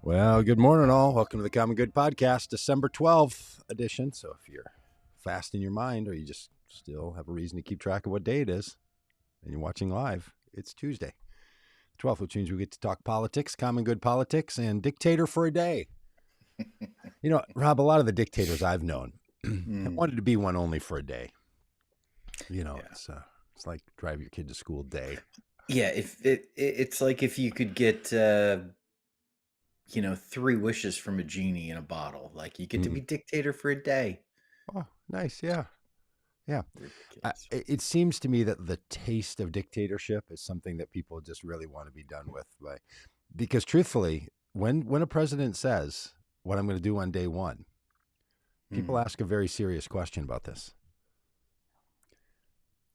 Well, good morning, all. Welcome to the Common Good Podcast, December 12th edition. So if you're fast in your mind or you just still have a reason to keep track of what day it is and you're watching live, it's Tuesday, 12th, which means we get to talk politics, common good politics, and Dictator for a day. You know, Rob, a lot of the dictators I've known have wanted to be one only for a day. You know, yeah. It's like drive your kid to school day. Yeah, it's like if you could get 3 wishes from a genie in a bottle. Like you get to be dictator for a day. Oh, nice. Yeah. Yeah. It seems to me that the taste of dictatorship is something that people just really want to be done with. Because truthfully, when a president says what I'm going to do on day one, people ask a very serious question about this.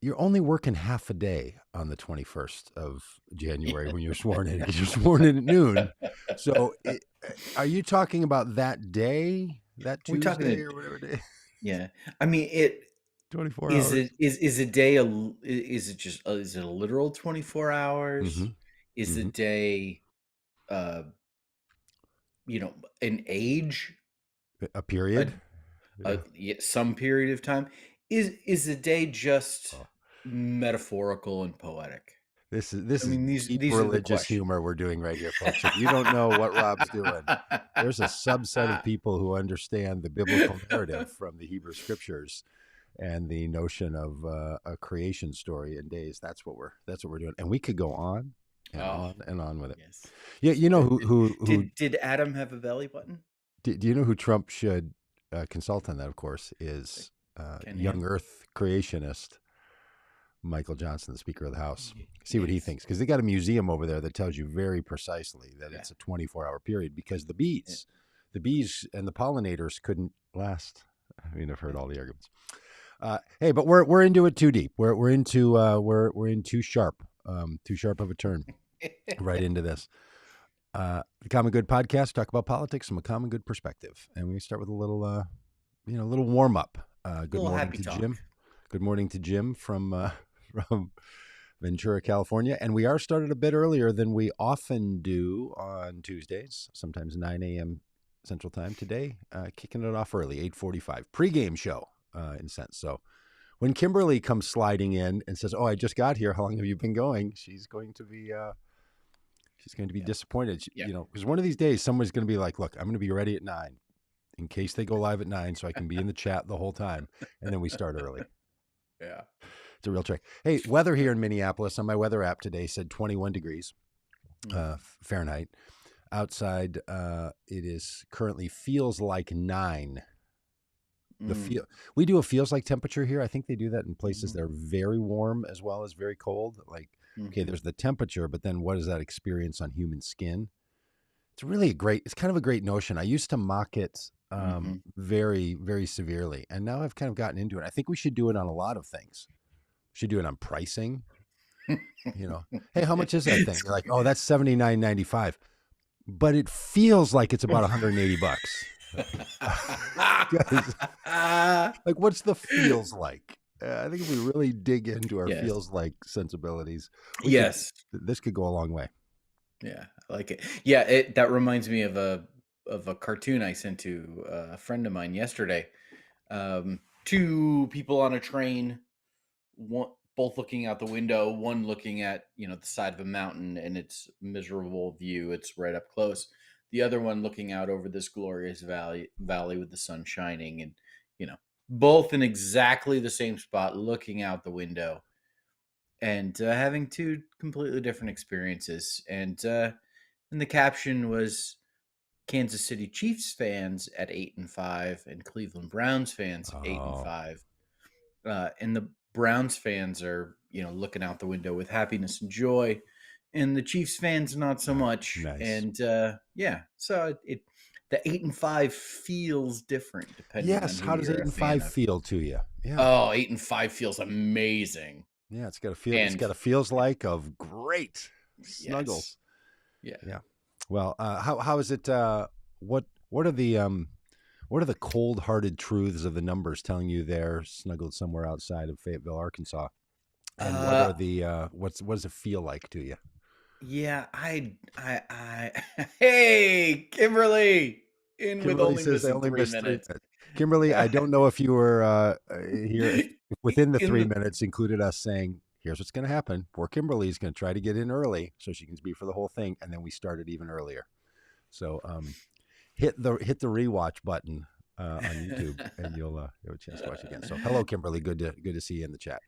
You're only working half a day on the 21st of January when you're sworn in. You're sworn in at noon. So are you talking about that day, that Tuesday or whatever day? Yeah. I mean, 24 hours. Is a day is it a literal 24 hours? Mm-hmm. Is the day an age? A period? Some period of time? Is the day just metaphorical and poetic? This is deep religious humor we're doing right here, folks. If you don't know what Rob's doing, there's a subset of people who understand the biblical narrative from the Hebrew scriptures and the notion of a creation story in days. That's what we're doing, and we could go on and on and on with it. Yes. Yeah, you know who did Adam have a belly button? Do you know who Trump should consult on that? Of course, is young Earth creationist Michael Johnson, the Speaker of the House. See what he thinks, because they got a museum over there that tells you very precisely that it's a 24-hour period because the bees and the pollinators couldn't last. I mean, I've heard all the arguments. Hey, but we're into it too deep. We're in too sharp of a turn right into this. The Common Good Podcast, talk about politics from a common good perspective, and we start with a little warm up. Good morning to Jim. Good morning to Jim from Ventura, California. And we are started a bit earlier than we often do on Tuesdays, sometimes 9 a.m. Central Time. Today, kicking it off early, 8:45. Pre-game show, in a sense. So when Kimberly comes sliding in and says, "Oh, I just got here. How long have you been going?" She's going to be disappointed. Because one of these days, someone's going to be like, "Look, I'm going to be ready at 9 in case they go live at 9 so I can be in the chat the whole time." And then we start early. Yeah. It's a real trick. Hey, weather here in Minneapolis on my weather app today said 21 degrees Fahrenheit. Outside, it is currently feels like 9. We do a feels like temperature here. I think they do that in places that are very warm as well as very cold. Like, okay, there's the temperature, but then what is that experience on human skin? It's really it's kind of a great notion. I used to mock it very, very severely. And now I've kind of gotten into it. I think we should do it on a lot of things. We should do it on pricing. Hey, how much is that thing? You're like, oh, that's $79.95. But it feels like it's about $180. Like, what's the feels like? I think if we really dig into our feels like sensibilities, this could go a long way. Yeah, I like it. Yeah, that reminds me of a cartoon I sent to a friend of mine yesterday. 2 people on a train, both looking out the window, one looking at the side of a mountain and its miserable view. It's right up close. The other one looking out over this glorious valley with the sun shining, and both in exactly the same spot, looking out the window, and having 2 completely different experiences. And the caption was Kansas City Chiefs fans at 8-5 and Cleveland Browns fans 8-5. And the Browns fans are, looking out the window with happiness and joy, and the Chiefs fans not so much. Nice. And so the 8-5 feels different depending on who how does 8-5 feel to you? Yeah. Oh, 8-5 feels amazing. Yeah, it's got a feel. It's got a feels like of great snuggles. Yes. Yeah. Well, how is it? What are the cold-hearted truths of the numbers telling you they're snuggled somewhere outside of Fayetteville, Arkansas? And what are the what does it feel like to you? Yeah, hey, Kimberly, in with Kimberly only says they missing only 3 missed three minutes. minutes. Kimberly, I don't know if you were here, if within the In 3 minutes included us saying, here's what's going to happen. Poor Kimberly's going to try to get in early so she can be for the whole thing. And then we started even earlier. So hit the rewatch button on YouTube, and you'll have a chance to watch again. So hello, Kimberly. Good to see you in the chat.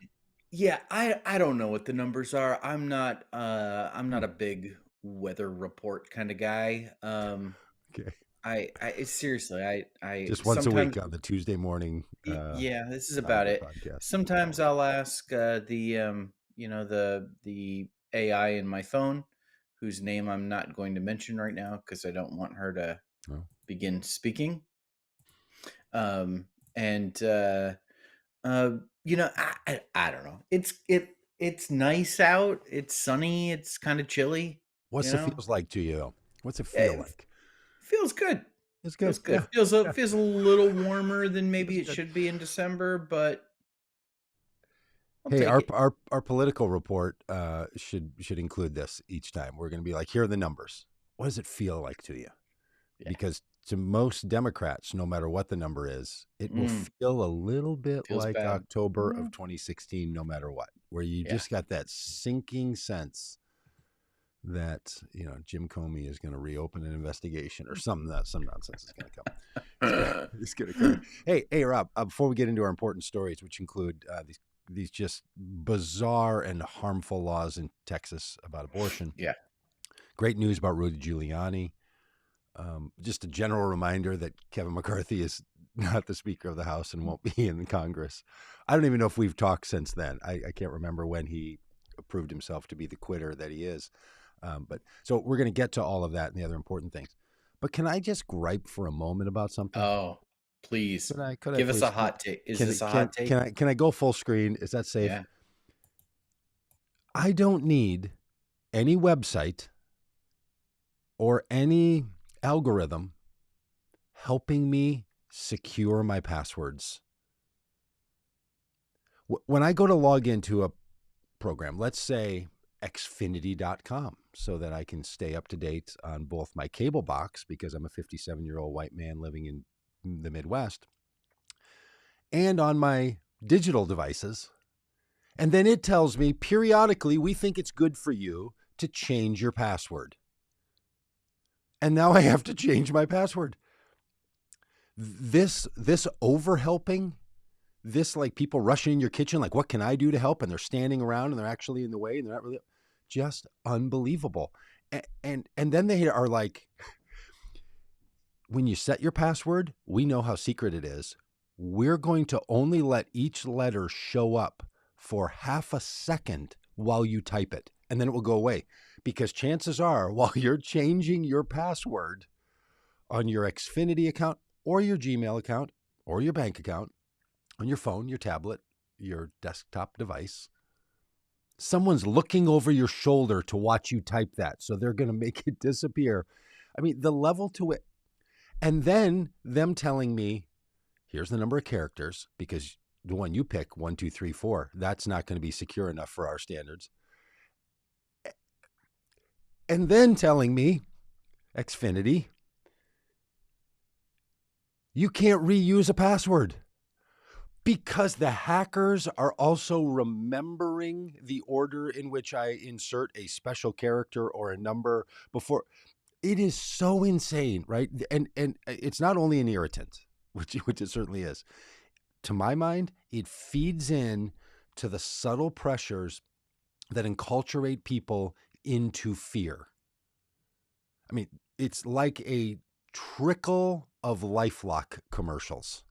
Yeah, I don't know what the numbers are. I'm not Hmm. a big weather report kind of guy. Okay. Seriously, I Just once a sometimes week on the Tuesday morning yeah, this is about audio it. podcast. Sometimes I'll ask the AI in my phone, whose name I'm not going to mention right now because I don't want her to Oh. begin speaking. And I don't know. It's nice out. It's sunny. It's kind of chilly. What's You it know, feels like to you? What's it feel it like? feels good. It's good. Feels good. Yeah. Yeah. Feels a little warmer than Feels maybe it good. should be in December, but I'll Hey, take our it. political report should include this each time. We're going to be like, here are the numbers. What does it feel like to you? Yeah, Because to most Democrats, no matter what the number is, it will feel a little bit feels like bad. October of 2016, no matter what, where you Yeah. just got that sinking sense that Jim Comey is going to reopen an investigation or some nonsense is going to come. It's going to come. Hey, Rob. Before we get into our important stories, which include these just bizarre and harmful laws in Texas about abortion, Yeah. great news about Rudy Giuliani. Just a general reminder that Kevin McCarthy is not the Speaker of the House and won't be in Congress. I don't even know if we've talked since then. I can't remember when he proved himself to be the quitter that he is. But so we're going to get to all of that and the other important things. But can I just gripe for a moment about something? Oh, please Could I give us a please? hot take. Is Can this a hot take? can I go full screen? Is that safe? Yeah. I don't need any website or any algorithm helping me secure my passwords. When I go to log into a program, let's say xfinity.com, so that I can stay up to date on both my cable box, because I'm a 57-year-old white man living in the Midwest, and on my digital devices. And then it tells me periodically, we think it's good for you to change your password. And now I have to change my password. This overhelping, this like people rushing in your kitchen, like, what can I do to help? And they're standing around and they're actually in the way and they're not really, just unbelievable. And then they are like, when you set your password, we know how secret it is. We're going to only let each letter show up for half a second while you type it, and then it will go away. Because chances are, while you're changing your password on your Xfinity account or your Gmail account or your bank account, on your phone, your tablet, your desktop device, someone's looking over your shoulder to watch you type that. So they're going to make it disappear. I mean, the level to it. And then them telling me, here's the number of characters, because the one you pick, 1, 2, 3, 4, that's not going to be secure enough for our standards. And then telling me, Xfinity, you can't reuse a password, because the hackers are also remembering the order in which I insert a special character or a number before. It is so insane, right? And it's not only an irritant, which it certainly is. To my mind, it feeds in to the subtle pressures that enculturate people into fear. I mean, it's like a trickle of LifeLock commercials.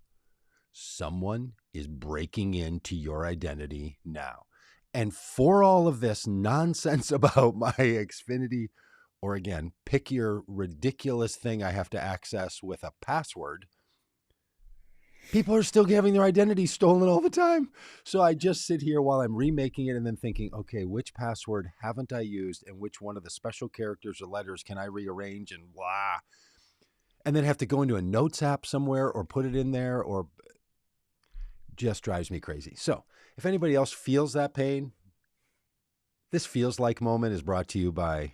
Someone is breaking into your identity now. And for all of this nonsense about my Xfinity, or again, pick your ridiculous thing I have to access with a password, people are still having their identity stolen all the time. So I just sit here while I'm remaking it and then thinking, okay, which password haven't I used and which one of the special characters or letters can I rearrange, and blah. And then have to go into a notes app somewhere or put it in there, or just drives me crazy. So if anybody else feels that pain, This feels like moment is brought to you by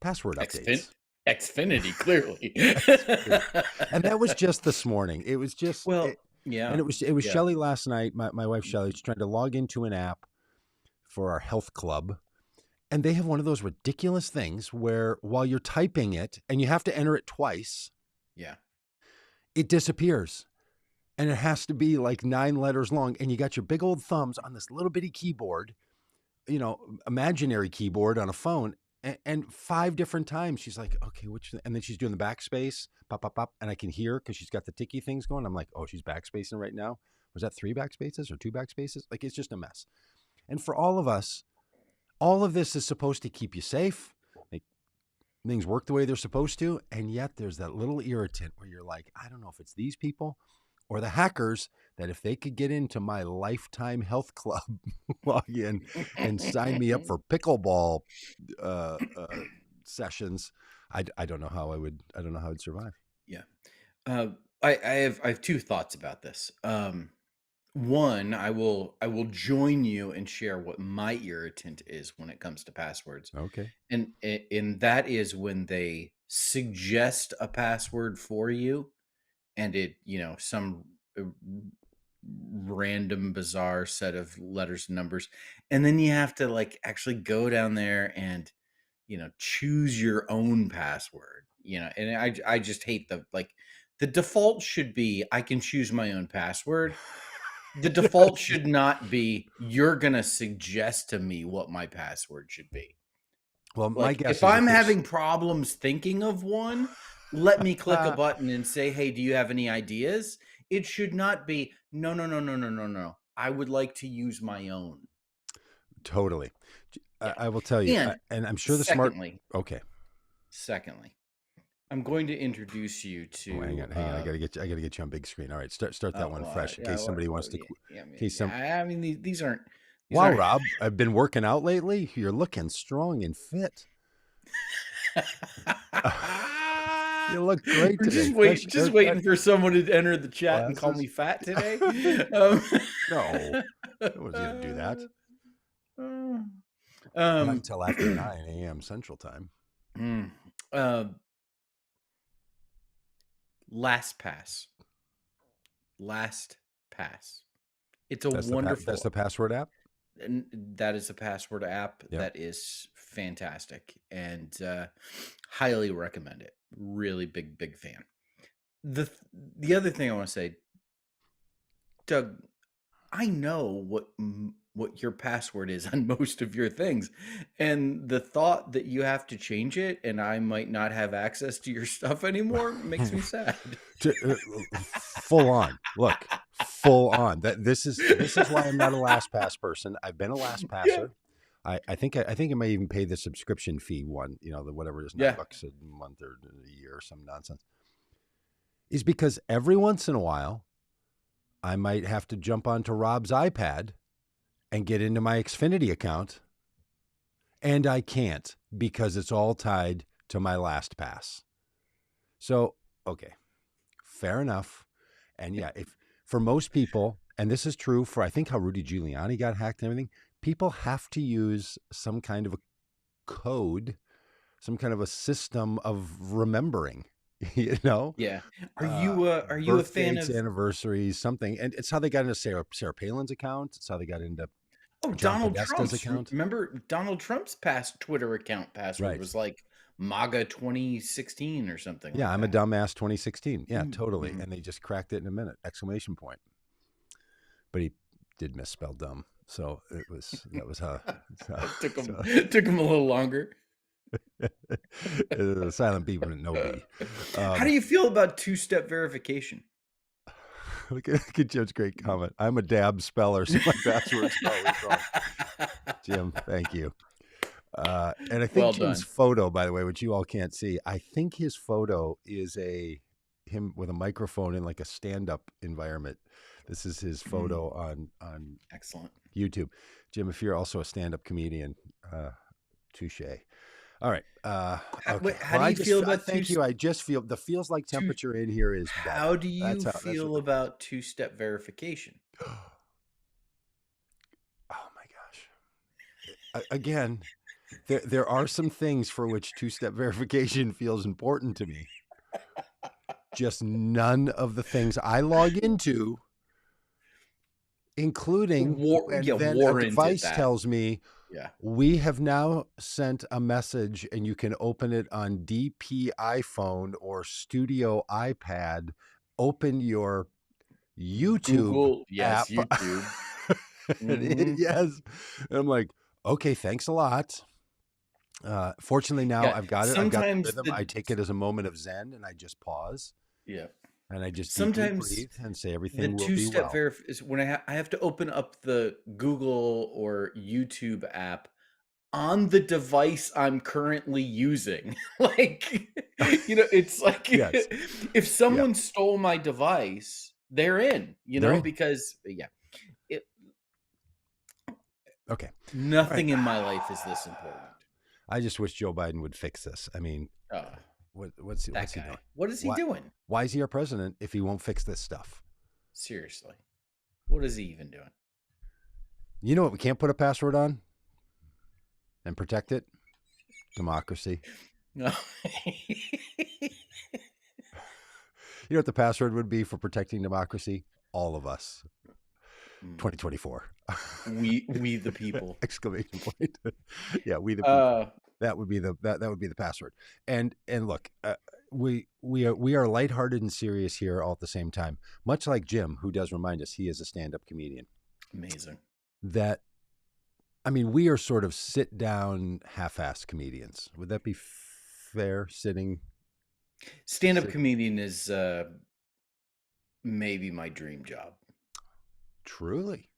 password updates. Xfinity, clearly. And that was just this morning. It was just yeah. And it was Shelly last night. My wife Shelly, she's trying to log into an app for our health club. And they have one of those ridiculous things where while you're typing it and you have to enter it twice, it disappears. And it has to be like 9 letters long. And you got your big old thumbs on this little bitty keyboard, imaginary keyboard on a phone. And 5 different times she's like, okay, and then she's doing the backspace, pop, pop, pop. And I can hear because she's got the ticky things going. I'm like, oh, she's backspacing right now. Was that 3 backspaces or 2 backspaces? Like, it's just a mess. And for all of us, all of this is supposed to keep you safe, make things work the way they're supposed to. And yet there's that little irritant where you're like, I don't know if it's these people or the hackers that if they could get into my Lifetime Health Club login and sign me up for pickleball sessions, I don't know how I'd survive. Yeah. I have 2 thoughts about this. One, I will join you and share what my irritant is when it comes to passwords. Okay. And that is when they suggest a password for you and it, some random bizarre set of letters and numbers, and then you have to like actually go down there and choose your own password, and I just hate the default should be I can choose my own password. The default should not be you're gonna suggest to me what my password should be. Well, my guess if is I'm having problems thinking of one, let me click a button and say, hey, do you have any ideas? It should not be, no. I would like to use my own. Totally. Yeah. I will tell you, and I'm sure Secondly, okay. Secondly, I'm going to introduce you to. Hang on. I gotta get you on big screen. All right, start that one fresh in case somebody wants to. I mean, these aren't. Wow, Rob, I've been working out lately. You're looking strong and fit. You look great today. Just waiting for someone to enter the chat and call me fat today. No, I wasn't gonna do that. Not until after 9 a.m. Central Time. LastPass. It's wonderful. That's the password app. And that is a password app. Yep. That is fantastic and highly recommend it. Really big fan. The other thing I want to say, Doug, I know what your password is on most of your things, and the thought that you have to change it and I might not have access to your stuff anymore makes me sad. Full on. Look, full on. This is why I'm not a LastPass person. I've been a LastPasser. Yeah. I think I might even pay the subscription fee one, the whatever it is, $9 a month or a year or some nonsense. Is because every once in a while I might have to jump onto Rob's iPad and get into my Xfinity account, and I can't because it's all tied to my LastPass. So, okay, fair enough. And yeah, if for most people, and this is true for I think how Rudy Giuliani got hacked and everything, people have to use some kind of a code, some kind of a system of remembering. Yeah. Are you a fan of anniversaries, something? And it's how they got into Sarah Palin's account. It's how they got into Donald Trump's account. Remember Donald Trump's Twitter account password was like MAGA 2016 or something. Yeah, I'm a dumbass 2016. Yeah, totally. And they just cracked it in a minute! ! But he did misspell dumb, so that was how. It took him a little longer. The silent B wouldn't know me. How do you feel about two-step verification? Look at Jim's great comment. I'm a dab speller, so my password's always wrong. Jim, thank you. And I think Jim's photo, by the way, which you all can't see, I think his photo is him with a microphone in like a stand-up environment. This is his photo on excellent YouTube. Jim, if you're also a stand-up comedian, touche. All right. Okay. How do you feel about thank you. I just feel the feels like temperature in here is better. How do you feel about two-step verification? Oh my gosh. again, there are some things for which two-step verification feels important to me. Just none of the things I log into, including and then a warranted device that. tells me, Yeah. we have now sent a message and you can open it on DP iPhone or Studio iPad. Open your YouTube Google, yes, app. YouTube. Mm-hmm. Yes. And I'm like, okay, thanks a lot. Fortunately now Yeah. I've got it. I've got the Sometimes rhythm. I take it as a moment of Zen and I just pause yeah. and I just deeply Sometimes breathe and say the everything will be two-step well. verif is when I have to open up the Google or YouTube app on the device I'm currently using. Like, it's like Yes. if Yeah. someone stole my device, they're in, They're in. because yeah, it, Okay. All right. nothing in my life is this important. I just wish Joe Biden would fix this. I mean, Uh, what's that he doing? guy. What is he Why doing? why is he our president if he won't fix this stuff? Seriously. What is he even doing? You know what we can't put a password on and protect it? Democracy. No. You know what the password would be for protecting democracy? All of us. 2024. We the people. Exclamation point. Yeah, we the people. That would be that would be the password. And look, we are lighthearted and serious here all at the same time. Much like Jim, who does remind us he is a stand-up comedian. Amazing. That, I mean, we are sort of sit down, half-assed comedians. Would that be fair? Stand-up comedian is maybe my dream job. Truly.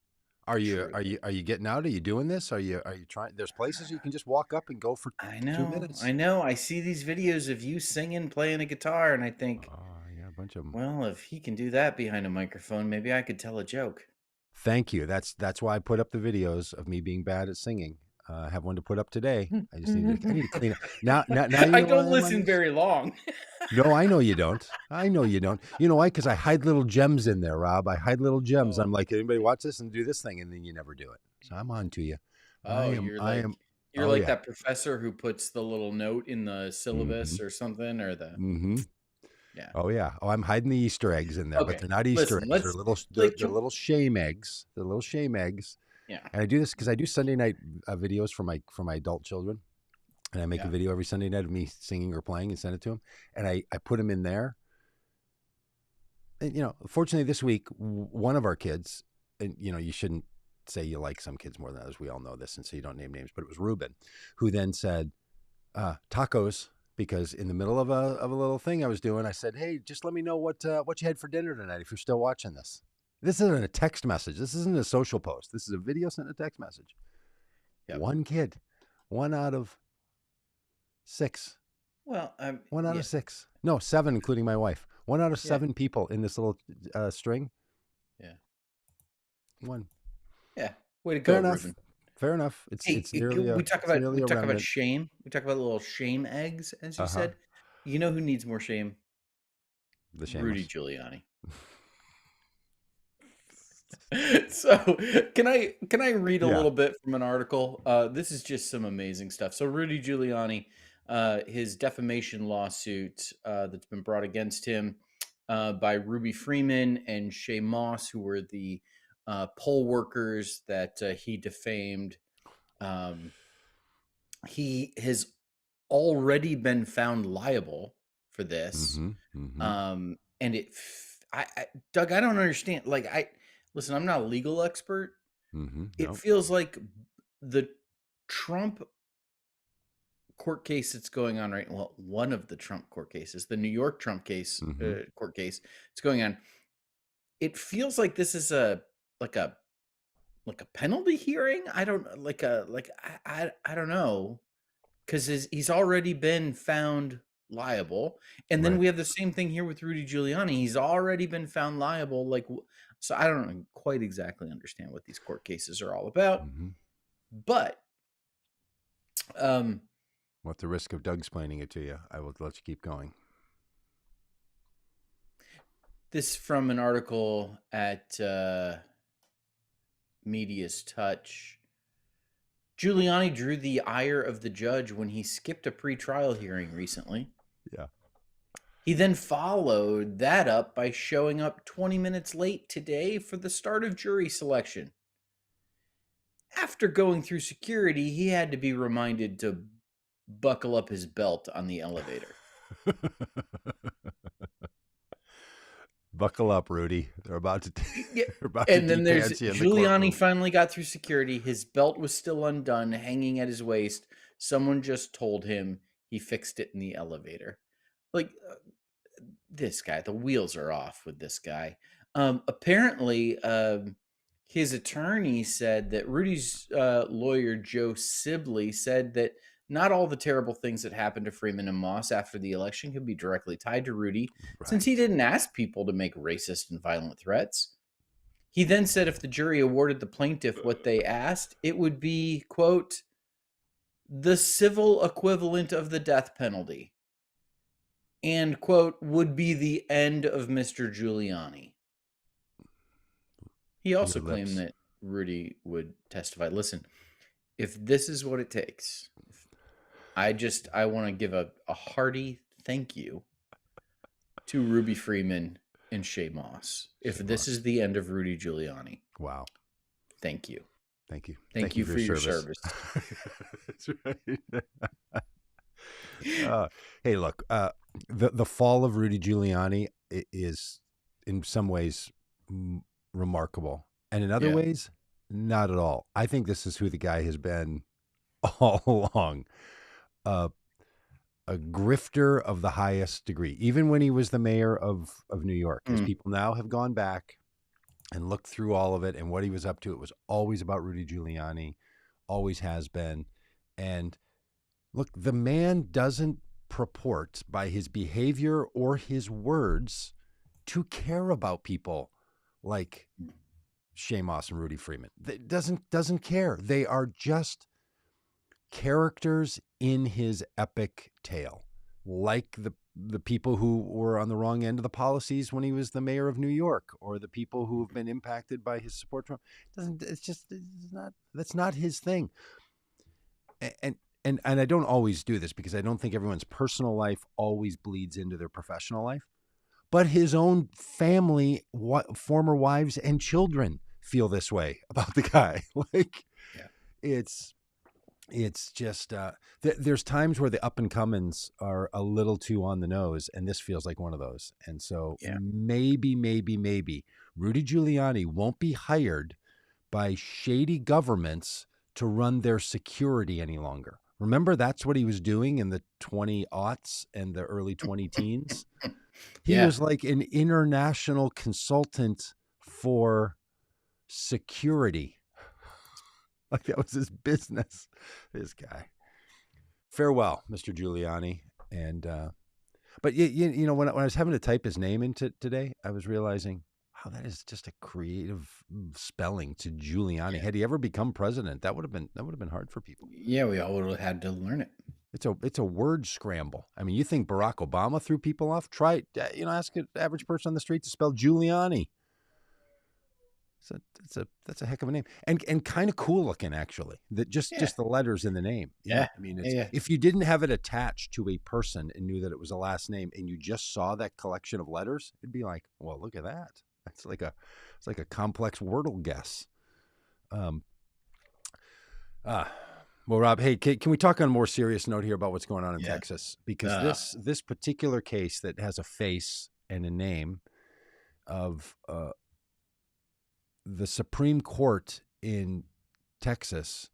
Are you getting out? Are you doing this? Are you trying? There's places you can just walk up and go for I 2 know. minutes. I know. I see these videos of you singing, playing a guitar, and I think, yeah, a bunch of them. well, if he can do that behind a microphone, maybe I could tell a joke. Thank you. That's why I put up the videos of me being bad at singing. I have one to put up today. I need to clean it. Now you I know don't where I am on listen this? very long. No, I know you don't. I know you don't. You know why? Because I hide little gems in there, Rob. I hide little gems. I'm like, anybody watch this and do this thing, and then you never do it. So I'm on to you. Oh, I am. you're Oh like yeah. that professor who puts the little note in the syllabus or something, or the yeah. Oh yeah. Oh, I'm hiding the Easter eggs in there, but Okay, they're not Easter listen. eggs. Let's They're like little shame eggs. They're little shame eggs. yeah. And I do this because I do Sunday night videos for my adult children, and I make a video every Sunday night of me singing or playing and send it to them, and I put them in there. And fortunately this week, one of our kids, and you shouldn't say you like some kids more than others. We all know this, and so you don't name names. But it was Ruben, who then said, "Tacos." Because in the middle of a little thing I was doing, I said, "Hey, just let me know what you had for dinner tonight if you're still watching this." This isn't a text message. This isn't a social post. This is a video sent a text message. Yep. One kid, 1 out of 6. Well, 1 out of 6. No, 7, including my wife. 1 out of 7 people in this little string. Yeah. 1. Yeah. Way to go, Ruben. Fair enough. It's nearly we talk about remnant. shame. We talk about little shame eggs, as you said. You know who needs more shame? The shameless. Rudy Giuliani. So can I read a little bit from an article? This is just some amazing stuff. So Rudy Giuliani, his defamation lawsuit that's been brought against him by Ruby Freeman and Shay Moss, who were the poll workers that he defamed. He has already been found liable for this. And Doug, I don't understand. Like, listen, I'm not a legal expert. It feels like the Trump court case that's going on right. Well, one of the Trump court cases, the New York Trump case, court case, it's going on. It feels like this is a penalty hearing. I don't I don't know, because he's already been found liable, and then we have the same thing here with Rudy Giuliani. He's already been found liable. So I don't quite exactly understand what these court cases are all about, but at the risk of Doug explaining it to you, I will let you keep going. This from an article at Media's Touch. Giuliani drew the ire of the judge when he skipped a pretrial hearing recently. Yeah. He then followed that up by showing up 20 minutes late today for the start of jury selection. After going through security, he had to be reminded to buckle up his belt on the elevator. Buckle up, Rudy. They're about to And then there's depants you in the Giuliani courtroom. finally got through security. His belt was still undone, hanging at his waist. Someone just told him he fixed it in the elevator. Like, this guy, the wheels are off with this guy. Apparently, his attorney said that Rudy's lawyer, Joe Sibley, said that not all the terrible things that happened to Freeman and Moss after the election could be directly tied to Rudy, since he didn't ask people to make racist and violent threats. He then said if the jury awarded the plaintiff what they asked, it would be, quote, the civil equivalent of the death penalty, and, quote, would be the end of Mr. Giuliani. He also claimed that Rudy would testify. Listen, if this is what it takes, I want to give a hearty thank you to Ruby Freeman and Shay Moss. If this is the end of Rudy Giuliani. Wow. Thank you. Thank you. Thank you for your service. That's right. Hey, look, the fall of Rudy Giuliani is in some ways remarkable, and in other ways, not at all. I think this is who the guy has been all along. A grifter of the highest degree, even when he was the mayor of New York. As people now have gone back and looked through all of it and what he was up to, it was always about Rudy Giuliani, always has been. And look, the man doesn't purport by his behavior or his words to care about people like Shay Moss and Rudy Freeman. It doesn't care. They are just characters in his epic tale, like the people who were on the wrong end of the policies when he was the mayor of New York, or the people who have been impacted by his support for him. That's not his thing. And I don't always do this because I don't think everyone's personal life always bleeds into their professional life, but his own family, former wives and children feel this way about the guy. Like, it's just there's times where the up and comings are a little too on the nose, and this feels like one of those. And so maybe Rudy Giuliani won't be hired by shady governments to run their security any longer. Remember, that's what he was doing in the 20-aughts and the early 20-teens. He was like an international consultant for security. Like that was his business. This guy. Farewell, Mr. Giuliani. And but you know, when I was having to type his name into today, I was realizing, wow, that is just a creative spelling to Giuliani. Had he ever become president, that would have been hard for people. Yeah, we all would have had to learn it. It's a word scramble. I mean, you think Barack Obama threw people off? Try it. Ask an average person on the street to spell Giuliani. That's a heck of a name, and kind of cool looking, actually. That just the letters in the name. Yeah, I mean, if you didn't have it attached to a person and knew that it was a last name, and you just saw that collection of letters, it'd be like, well, look at that. It's like a complex Wordle guess. Well, Rob, hey, can we talk on a more serious note here about what's going on in Texas? Because this particular case that has a face and a name of the Supreme Court in Texas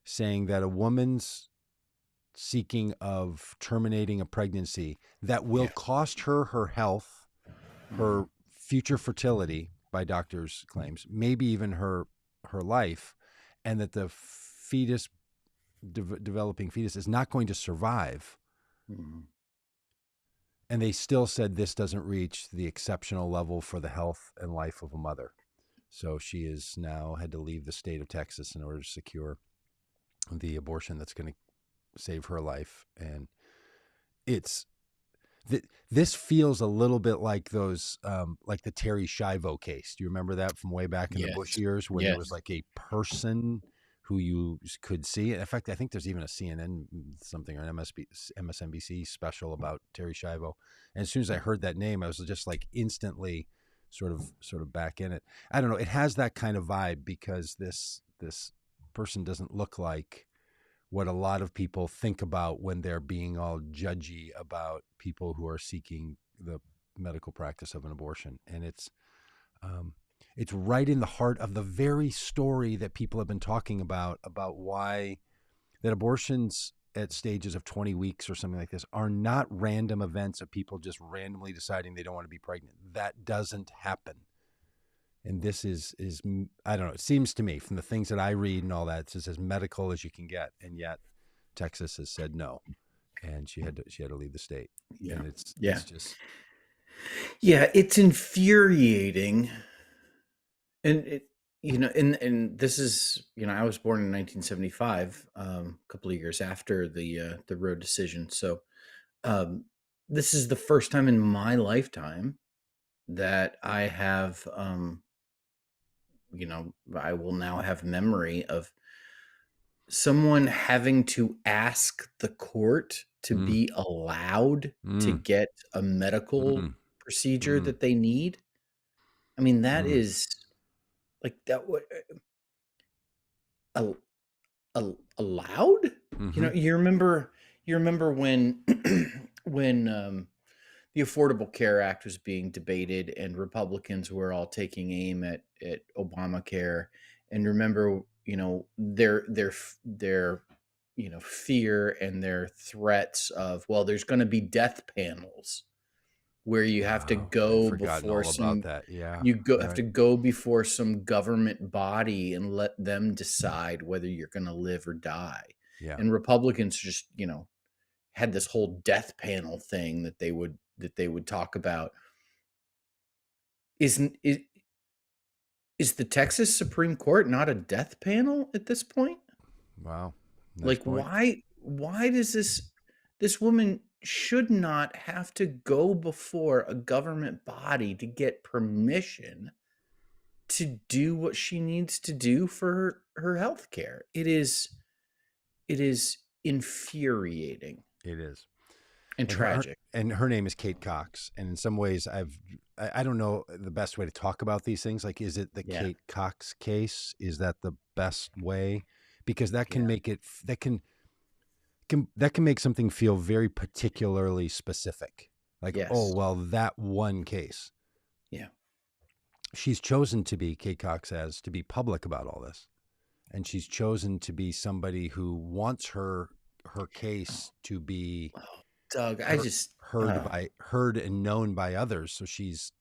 saying that a woman's seeking of terminating a pregnancy that will cost her her health, her future fertility by doctors' claims, maybe even her life, and that the fetus, developing fetus, is not going to survive. Mm-hmm. And they still said this doesn't reach the exceptional level for the health and life of a mother. So she is now had to leave the state of Texas in order to secure the abortion that's going to save her life. And this feels a little bit like those, like the Terry Schiavo case. Do you remember that from way back in the Bush years, where there was like a person who you could see. In fact, I think there's even a CNN something or an MSNBC special about Terry Schiavo. And as soon as I heard that name, I was just like instantly sort of back in it. I don't know. It has that kind of vibe because this person doesn't look like what a lot of people think about when they're being all judgy about people who are seeking the medical practice of an abortion. And it's right in the heart of the very story that people have been talking about why that abortions at stages of 20 weeks or something like this are not random events of people just randomly deciding they don't want to be pregnant. That doesn't happen. And this is I don't know, it seems to me from the things that I read and all that, it's as medical as you can get. And yet Texas has said no. And she had to leave the state. Yeah. And it's just. Yeah, it's infuriating. And and this is, I was born in 1975, a couple of years after the Roe decision. So this is the first time in my lifetime that I have, I will now have memory of someone having to ask the court to be allowed to get a medical procedure that they need. I mean, that is like that. Allowed? You remember when when the Affordable Care Act was being debated and Republicans were all taking aim at Obamacare, and remember, their fear and their threats of, well, there's going to be death panels where you have to go before some that. Yeah. have to go before some government body and let them decide whether you're going to live or die. Yeah. And Republicans just, had this whole death panel thing that they would talk about. Is the Texas Supreme Court not a death panel at this point? Wow. Nice point. Why does this woman should not have to go before a government body to get permission to do what she needs to do for her health care? It is infuriating. It is. And tragic. Her name is Kate Cox. And in some ways I don't know the best way to talk about these things. Like, is it the Kate Cox case? Is that the best way? Because that can make it, that can make something feel very particularly specific. Like, oh, well, that one case. Yeah. She's chosen to be, Kate Cox has, to be public about all this. And she's chosen to be somebody who wants her case to be Doug, heard and known by others. So she's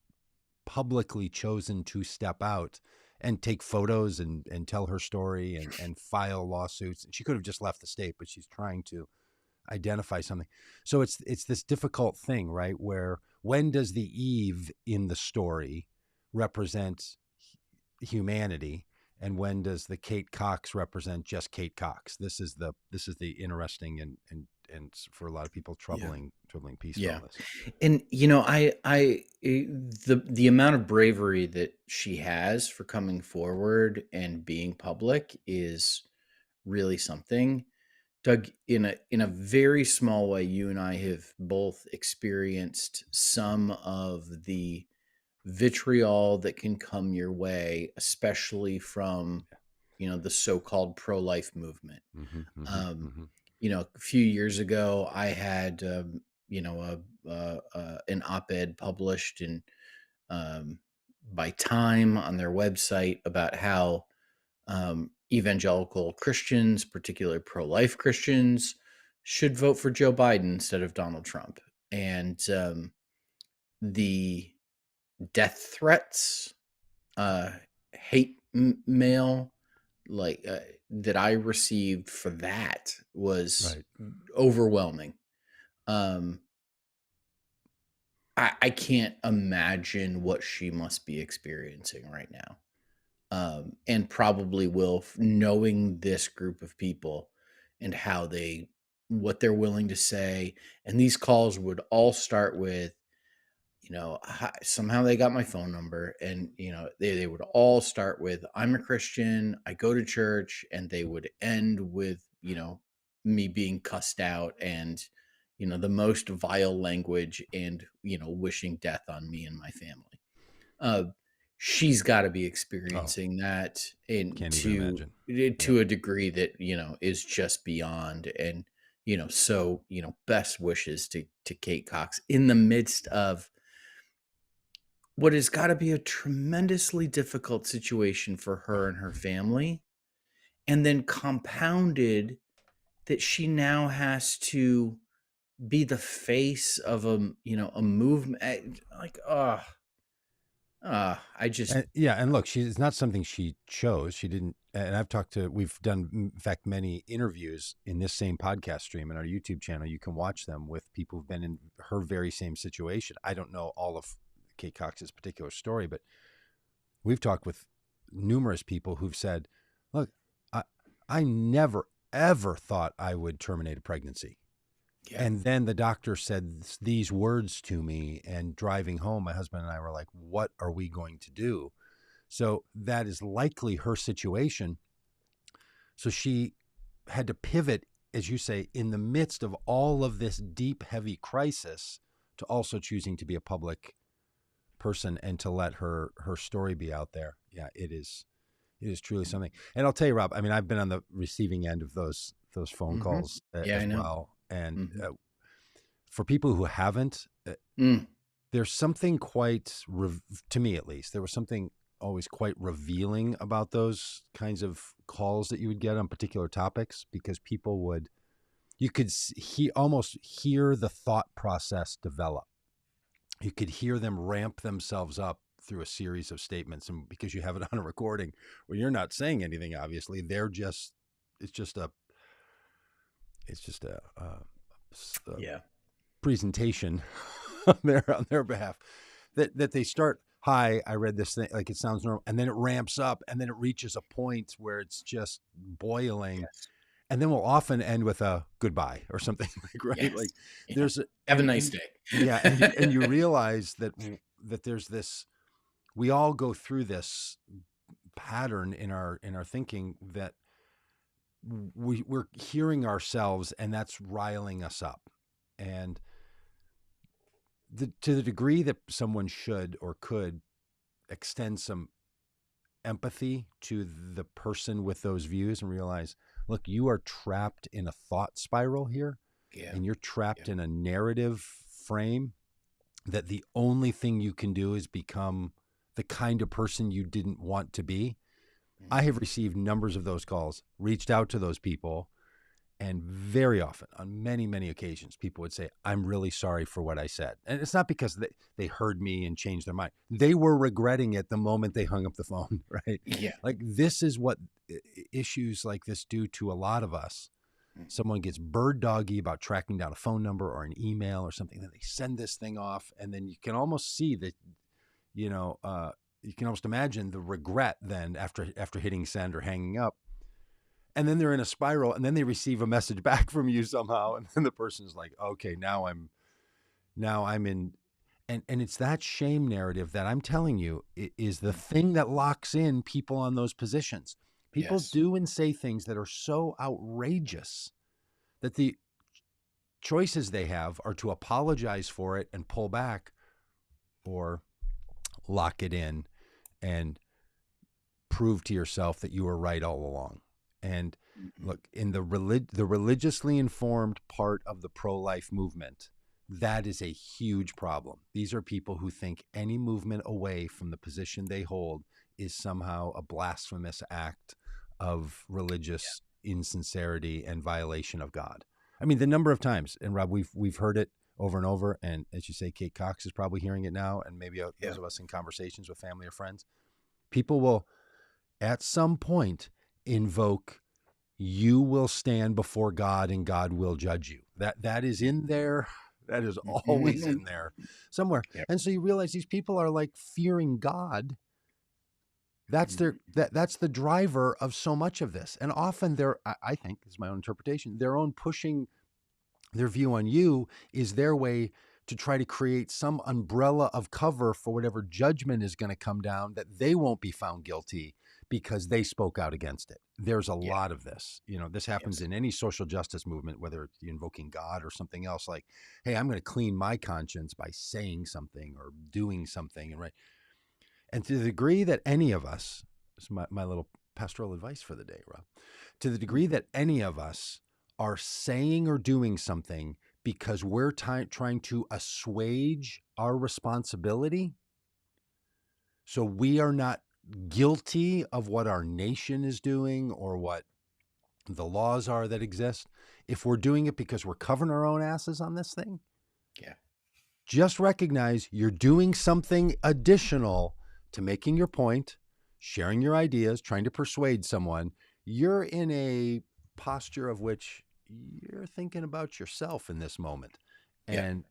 publicly chosen to step out and take photos and tell her story and file lawsuits. And she could have just left the state, but she's trying to identify something. So it's this difficult thing, right? Where when does the Eve in the story represent humanity, and when does the Kate Cox represent just Kate Cox? This is the interesting and for a lot of people troubling piece. Yeah. Of all this. And the amount of bravery that she has for coming forward and being public is really something. Doug, in a very small way, you and I have both experienced some of the vitriol that can come your way, especially from the so-called pro-life movement. A few years ago, I had an op-ed published in by Time on their website about how evangelical Christians, particularly pro-life Christians, should vote for Joe Biden instead of Donald Trump. And the death threats, hate mail, that I received for that was overwhelming. I can't imagine what she must be experiencing right now. And probably will, knowing this group of people and what they're willing to say. And these calls would all start with, somehow they got my phone number, and they would all start with, "I'm a Christian, I go to church," and they would end with me being cussed out, and the most vile language, and wishing death on me and my family. uh she's got to be Oh, experiencing that, and can't even imagine. Yeah. to a degree that is just beyond. And so best wishes to Kate Cox in the midst of what has got to be a tremendously difficult situation for Oh, her and her family, and then compounded that she now has to be the face of a movement, like, I just, and yeah, and look, it's not something she chose. She didn't. And we've done, in fact, many interviews in this same podcast stream and our YouTube channel. You can watch them with people who've been in her very same situation. I don't know all of Kate Cox's particular story, but we've talked with numerous people who've said, look, I, I never, ever thought I would terminate a pregnancy. yeah, And then the doctor said these words to me, and driving home, my husband and I were like, what are we going to do? So that is likely her situation. So she had to pivot, as you say, in the midst of all of this deep, heavy crisis, to also choosing to be a public person and to let her story be out there. Yeah, it is truly something. And I'll tell you, Rob, I mean, I've been on the receiving end of those phone hmm calls yeah, I as know. well. And hmm for people who haven't, mm, there's something quite, to me at least, there was something always quite revealing about those kinds of calls that you would get on particular topics, because you could almost hear the thought process develop. You could hear them ramp themselves up through a series of statements. And because you have it on a recording where you're not saying anything, obviously, it's just a, a yeah, presentation on their behalf, that they start, hi, I read this thing, like it sounds normal, and then it ramps up, and then it reaches a point where it's just boiling, yes, and then we'll often end with a goodbye or something, like, right, yes, like yeah. there's a, Have a and nice day. yeah, and you realize that there's this, we all go through this pattern in our thinking, that we're hearing ourselves, and that's riling us up. And to the degree that someone should or could extend some empathy to the person with those views, and realize, look, you are trapped in a thought spiral here, Yeah, and you're yeah, trapped in a narrative frame, that the only thing you can do is become the kind of person you didn't want to be. I have mhm, received numbers of those calls, reached out to those people, and very often, on many, many occasions, people would say, I'm really sorry for what I said. And it's not because they heard me and changed their mind. They were regretting it the moment they hung up the phone, right? yeah, Like, this is what issues like this do to a lot of us. mhm, Someone gets bird doggy about tracking down a phone number or an email or something, then they send this thing off. And then you can almost see that, you know, you can almost imagine the regret then after hitting send or hanging up. And then they're in a spiral, and then they receive a message back from you somehow, and then the person's like, okay, now I'm in. And it's that shame narrative that I'm telling you is the mhm, thing that locks in people on those positions. People yes, do and say things that are so outrageous that the choices they have are to apologize for it and pull back, or lock it in and prove to yourself that you were right all along. And mhm, look, in the religiously informed part of the pro-life movement, that is a huge problem. These are people who think any movement away from the position they hold is somehow a blasphemous act of yeah, religious insincerity and violation of God. I mean, the number of times, and Rob, we've heard it over and over, and as you say, Kate Cox is probably hearing it now, and maybe yeah, those of us in conversations with family or friends. People will, at some point, invoke, you will stand before God and God will judge you. That is in there. That is always mhm, in there somewhere. yeah, And so you realize these people are like fearing God. mhm, That's the driver of so much of this. And often I think, this is my own interpretation, their own pushing their view on you is their way to try to create some umbrella of cover for whatever judgment is going to come down, that they won't be found guilty because they spoke out against it. There's a lot of this. This happens in any social justice movement, whether it's invoking God or something else, like, hey, I'm going to clean my conscience by saying something or doing something. And to the degree that any of us, this is my little pastoral advice for the day, Rob, to the degree that any of us are saying or doing something because we're trying to assuage our responsibility, so we are not guilty of what our nation is doing or what the laws are that exist, if we're doing it because we're covering our own asses on this thing, just recognize you're doing something additional to making your point, sharing your ideas, trying to persuade someone. You're in a posture of which you're thinking about yourself in this moment. And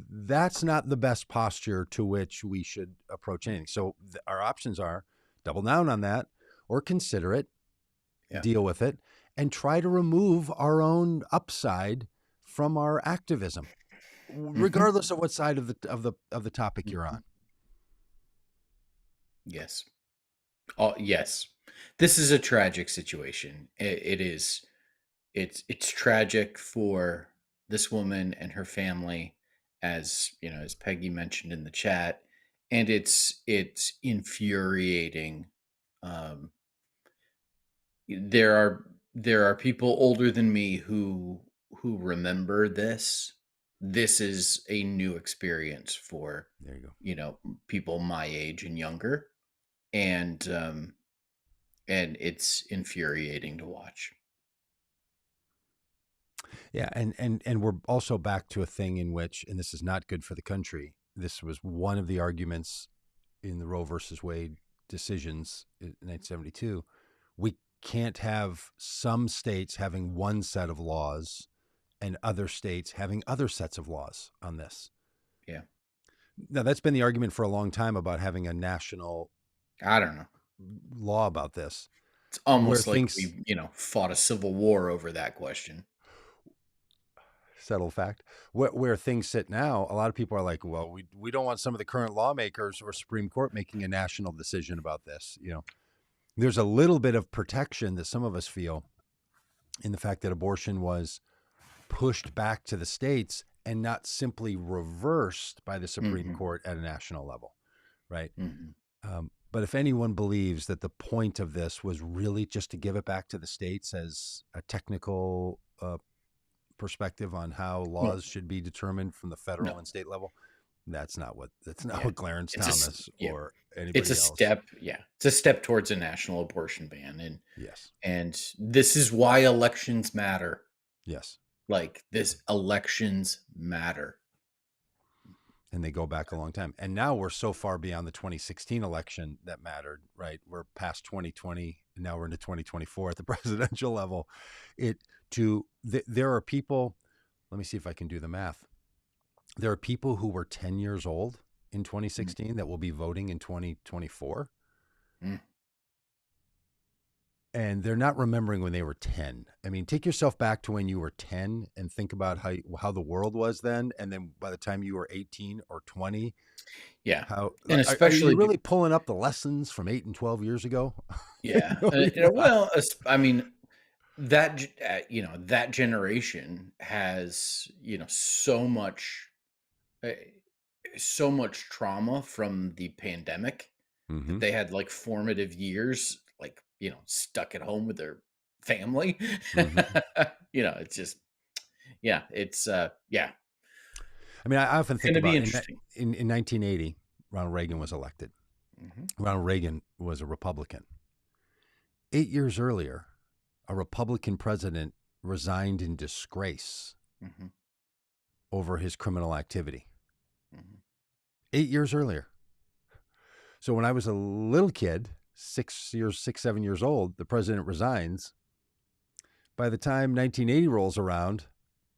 that's not the best posture to which we should approach anything. So our options are double down on that, or consider it, deal with it, and try to remove our own upside from our activism, regardless of what side of the topic you're on. Yes. Oh, yes. This is a tragic situation. It is. It's tragic for this woman and her family, as as Peggy mentioned in the chat, and it's infuriating. There are people older than me who remember this. This is a new experience for people my age and younger, and it's infuriating to watch. Yeah, and we're also back to a thing in which, and this is not good for the country, this was one of the arguments in the Roe versus Wade decisions in 1972. We can't have some states having one set of laws and other states having other sets of laws on this. Yeah. Now, that's been the argument for a long time about having a national, I don't know, law about this. It's almost like we, fought a civil war over that question. Settled fact. Where things sit now, a lot of people are like, well, we don't want some of the current lawmakers or Supreme Court making a national decision about this. There's a little bit of protection that some of us feel in the fact that abortion was pushed back to the states and not simply reversed by the Supreme Court at a national level, right? But if anyone believes that the point of this was really just to give it back to the states as a technical perspective on how laws should be determined from the federal and state level, that's not what Clarence Thomas or anybody else. It's a step. Yeah. It's a step towards a national abortion ban. And yes. And this is why elections matter. Yes. Like elections matter. And they go back a long time. And now we're so far beyond the 2016 election that mattered, right? We're past 2020. And now we're into 2024 at the presidential level. There are people, let me see if I can do the math. There are people who were 10 years old in 2016 that will be voting in 2024. And they're not remembering when they were 10. I mean, take yourself back to when you were 10 and think about how the world was then. And then by the time you were 18 or 20, and especially, are you really pulling up the lessons from 8 and 12 years ago? Yeah. Well, I mean, that, that generation has, so much trauma from the pandemic. They had like formative years, like, stuck at home with their family. It's just, it's, I mean, I often think about in 1980, Ronald Reagan was elected. Ronald Reagan was a Republican. 8 years earlier, a Republican president resigned in disgrace over his criminal activity. 8 years earlier. So when I was a little kid, 7 years old, the president resigns. By the time 1980 rolls around,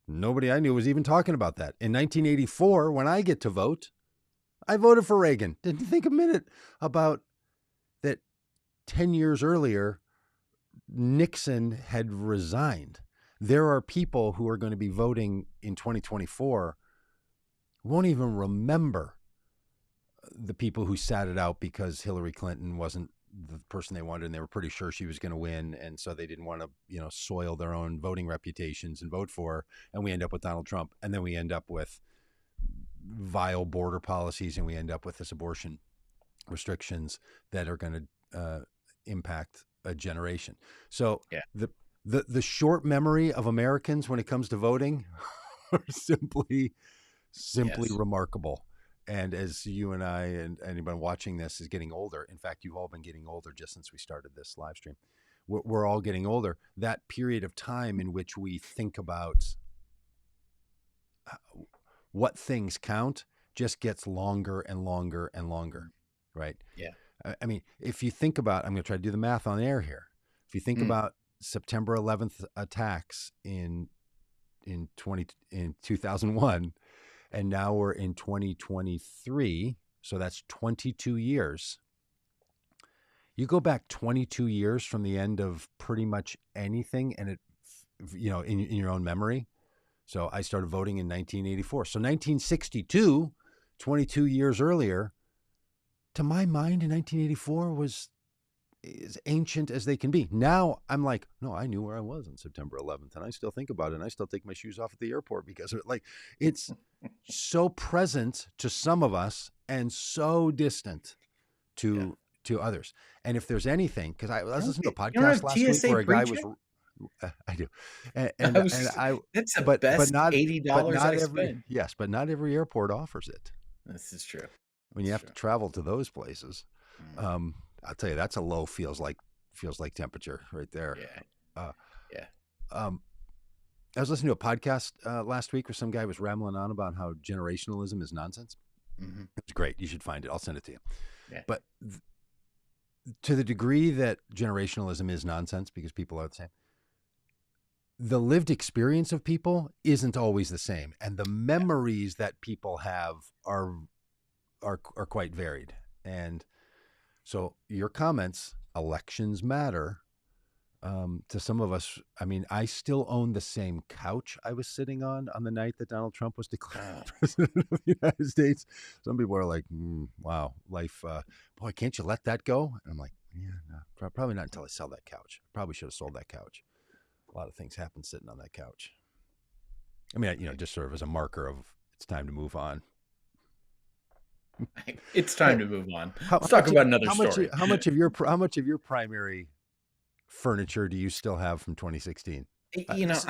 nobody I knew was even talking about that. In 1984, when I get to vote, I voted for Reagan. Didn't think a minute about that 10 years earlier, Nixon had resigned. There are people who are going to be voting in 2024 won't even remember the people who sat it out because Hillary Clinton wasn't the person they wanted, and they were pretty sure she was going to win, and so they didn't want to, soil their own voting reputations and vote for her. And we end up with Donald Trump, and then we end up with vile border policies, and we end up with this abortion restrictions that are going to impact a generation. So Yeah. the short memory of Americans when it comes to voting are simply Yes. remarkable. And as you and I and anybody watching this is getting older, in fact, you've all been getting older just since we started this live stream. We're all getting older. That period of time in which we think about what things count just gets longer and longer and longer, right? Yeah. I mean, if you think about, I'm going to try to do the math on air here. If you think about September 11th attacks in 2001, and now we're in 2023, so that's 22 years. You go back 22 years from the end of pretty much anything, and it, in your own memory. So I started voting in 1984. So 1962, 22 years earlier, to my mind, in 1984 was as ancient as they can be. Now I'm like, no, I knew where I was on September 11th, and I still think about it, and I still take my shoes off at the airport because it's so present to some of us and so distant to others. And if there's anything, because I was listening to a podcast last week where a guy was. I do, that's the but best not $80 I spend. Yes, but not every airport offers it. This is true. When you have to travel to those places, I'll tell you, that's a low feels like temperature right there. I was listening to a podcast last week where some guy was rambling on about how generationalism is nonsense. It's great. You should find it. I'll send it to you. Yeah. But to the degree that generationalism is nonsense because people are the same, the lived experience of people isn't always the same, and the memories that people have are quite varied. And so your comments, elections matter, to some of us. I mean, I still own the same couch I was sitting on the night that Donald Trump was declared president of the United States. Some people are like, wow, life, boy, can't you let that go? And I'm like, yeah, no, probably not until I sell that couch. Probably should have sold that couch. A lot of things happen sitting on that couch. I mean, just sort of as a marker of it's time to move on. It's time to move on. Let's talk about another story. How much of your primary furniture do you still have from 2016? This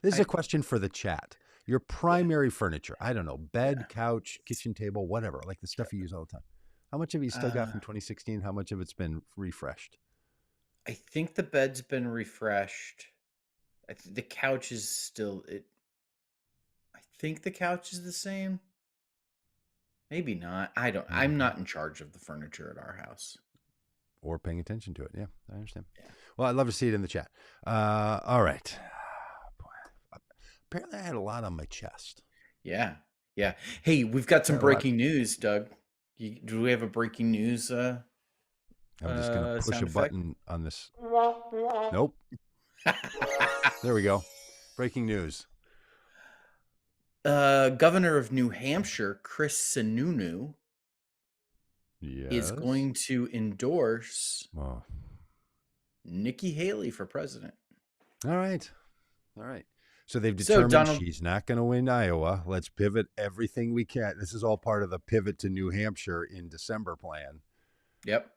is a question for the chat. Your primary furniture, I don't know, bed, couch, kitchen table, whatever, like the stuff you use all the time. How much have you still got from 2016? How much of it's been refreshed? I think the bed's been refreshed. The couch is still it. I think the couch is the same. Maybe not. I don't. I'm not in charge of the furniture at our house. Or paying attention to it. Yeah, I understand. Yeah. Well, I'd love to see it in the chat. All right. Boy, apparently I had a lot on my chest. Yeah. Yeah. Hey, we've got some breaking news, Doug. Do we have a breaking news? I'm just going to push a button on this. Nope. There we go. Breaking news. Governor of New Hampshire, Chris Sununu, is going to endorse Nikki Haley for president. All right. So they've determined she's not going to win Iowa. Let's pivot everything we can. This is all part of the pivot to New Hampshire in December plan. Yep.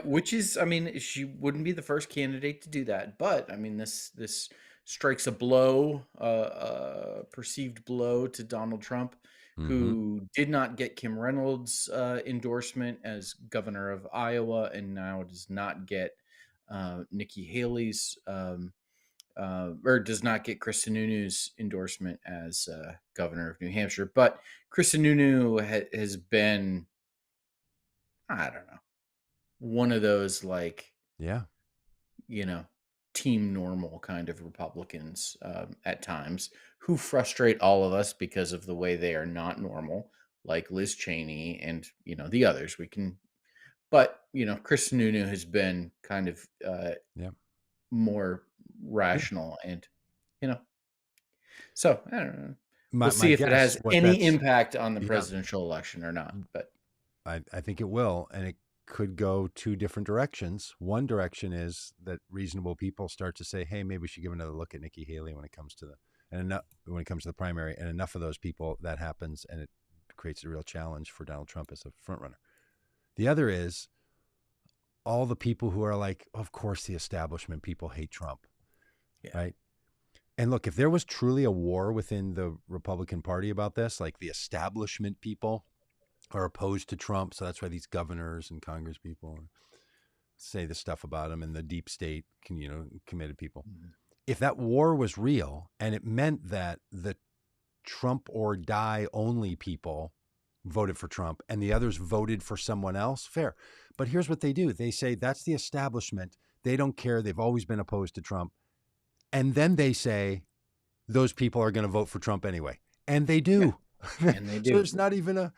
Which is, I mean, she wouldn't be the first candidate to do that, but I mean, this strikes a blow, perceived blow to Donald Trump, who did not get Kim Reynolds' endorsement as governor of Iowa, and now does not get Nikki Haley's, or does not get Chris Sununu's endorsement as governor of New Hampshire. But Chris Sununu has been, I don't know, one of those team normal kind of Republicans at times who frustrate all of us because of the way they are not normal, like Liz Cheney and the others. But Chris Sununu has been kind of more rational, and so I don't know. We'll see if it has any impact on the yeah, presidential election or not. But I think it will, and it could go two different directions. One direction is that reasonable people start to say, "Hey, maybe we should give another look at Nikki Haley when it comes to the primary." And enough of those people that happens, and it creates a real challenge for Donald Trump as a frontrunner. The other is all the people who are like, "Of course, the establishment people hate Trump," right? And look, if there was truly a war within the Republican Party about this, like the establishment people are opposed to Trump, so that's why these governors and Congress people say this stuff about him, and the deep state, committed people. Mm-hmm. If that war was real and it meant that the Trump or die only people voted for Trump and the others voted for someone else, fair. But here's what they do. They say that's the establishment. They don't care. They've always been opposed to Trump. And then they say those people are going to vote for Trump anyway. And they do. Yeah. And they do. So there's not even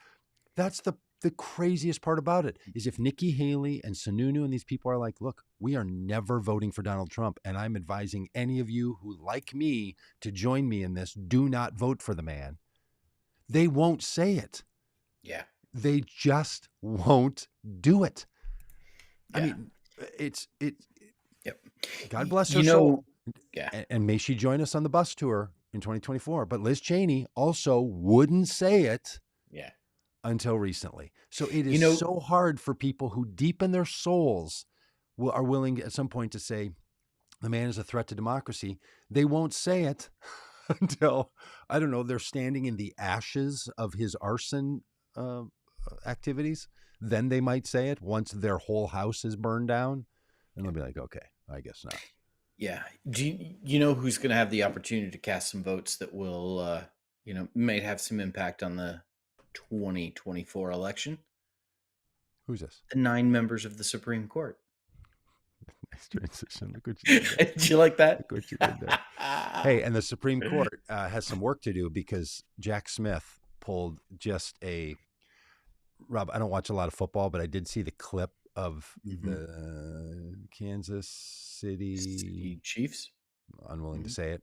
that's the craziest part about it, is if Nikki Haley and Sununu and these people are like, look, we are never voting for Donald Trump, and I'm advising any of you who like me to join me in this, do not vote for the man. They won't say it. Yeah. They just won't do it. Yeah. I mean, yep. God bless her soul. Yeah. And may she join us on the bus tour in 2024. But Liz Cheney also wouldn't say it. Yeah. Until recently. So it is so hard for people who deep in their souls are willing at some point to say the man is a threat to democracy. They won't say it until, I don't know, they're standing in the ashes of his arson activities. Then they might say it once their whole house is burned down. And they'll be like, okay, I guess not. Yeah. Do you know who's going to have the opportunity to cast some votes that will, might have some impact on the 2024 election? Who's this? The 9 members of the Supreme Court. Nice transition. Look what you did there. Did you like that? Look what you did there. Hey, and the Supreme Court has some work to do because Jack Smith pulled just Rob, I don't watch a lot of football, but I did see the clip of the Kansas City Chiefs. Unwilling to say it,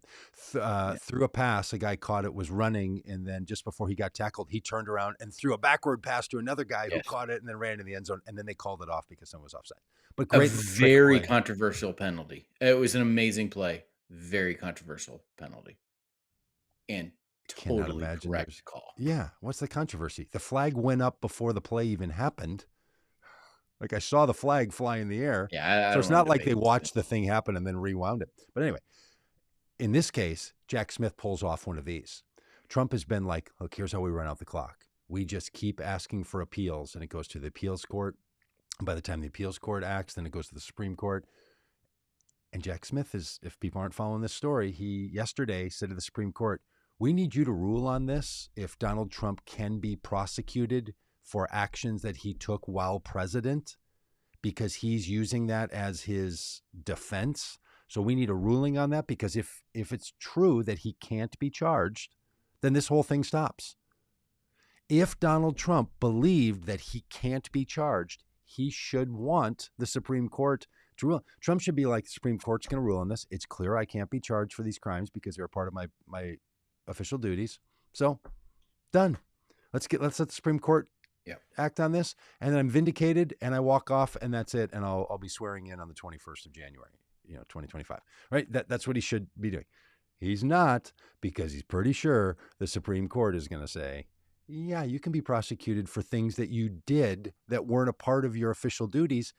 threw a pass. A guy caught it, was running, and then just before he got tackled, he turned around and threw a backward pass to another guy who caught it and then ran in the end zone, and then they called it off because someone was offside. But great, very controversial penalty. It was an amazing play. Very controversial penalty. And totally correct call. Yeah. What's the controversy? The flag went up before the play even happened. Like I saw the flag fly in the air. Yeah. So it's not like they watched the thing happen and then rewound it. But anyway, in this case, Jack Smith pulls off one of these. Trump has been like, look, here's how we run out the clock. We just keep asking for appeals, and it goes to the appeals court. And by the time the appeals court acts, then it goes to the Supreme Court. And Jack Smith is, if people aren't following this story, he yesterday said to the Supreme Court, we need you to rule on this if Donald Trump can be prosecuted for actions that he took while president, because he's using that as his defense. So we need a ruling on that, because if it's true that he can't be charged, then this whole thing stops. If Donald Trump believed that he can't be charged, he should want the Supreme Court to rule. Trump should be like, the Supreme Court's going to rule on this. It's clear I can't be charged for these crimes because they're a part of my official duties. So done. Let's let the Supreme Court act on this, and then I'm vindicated, and I walk off, and that's it. And I'll be swearing in on the 21st of January, 2025. Right? That's what he should be doing. He's not, because he's pretty sure the Supreme Court is going to say, yeah, you can be prosecuted for things that you did that weren't a part of your official duties,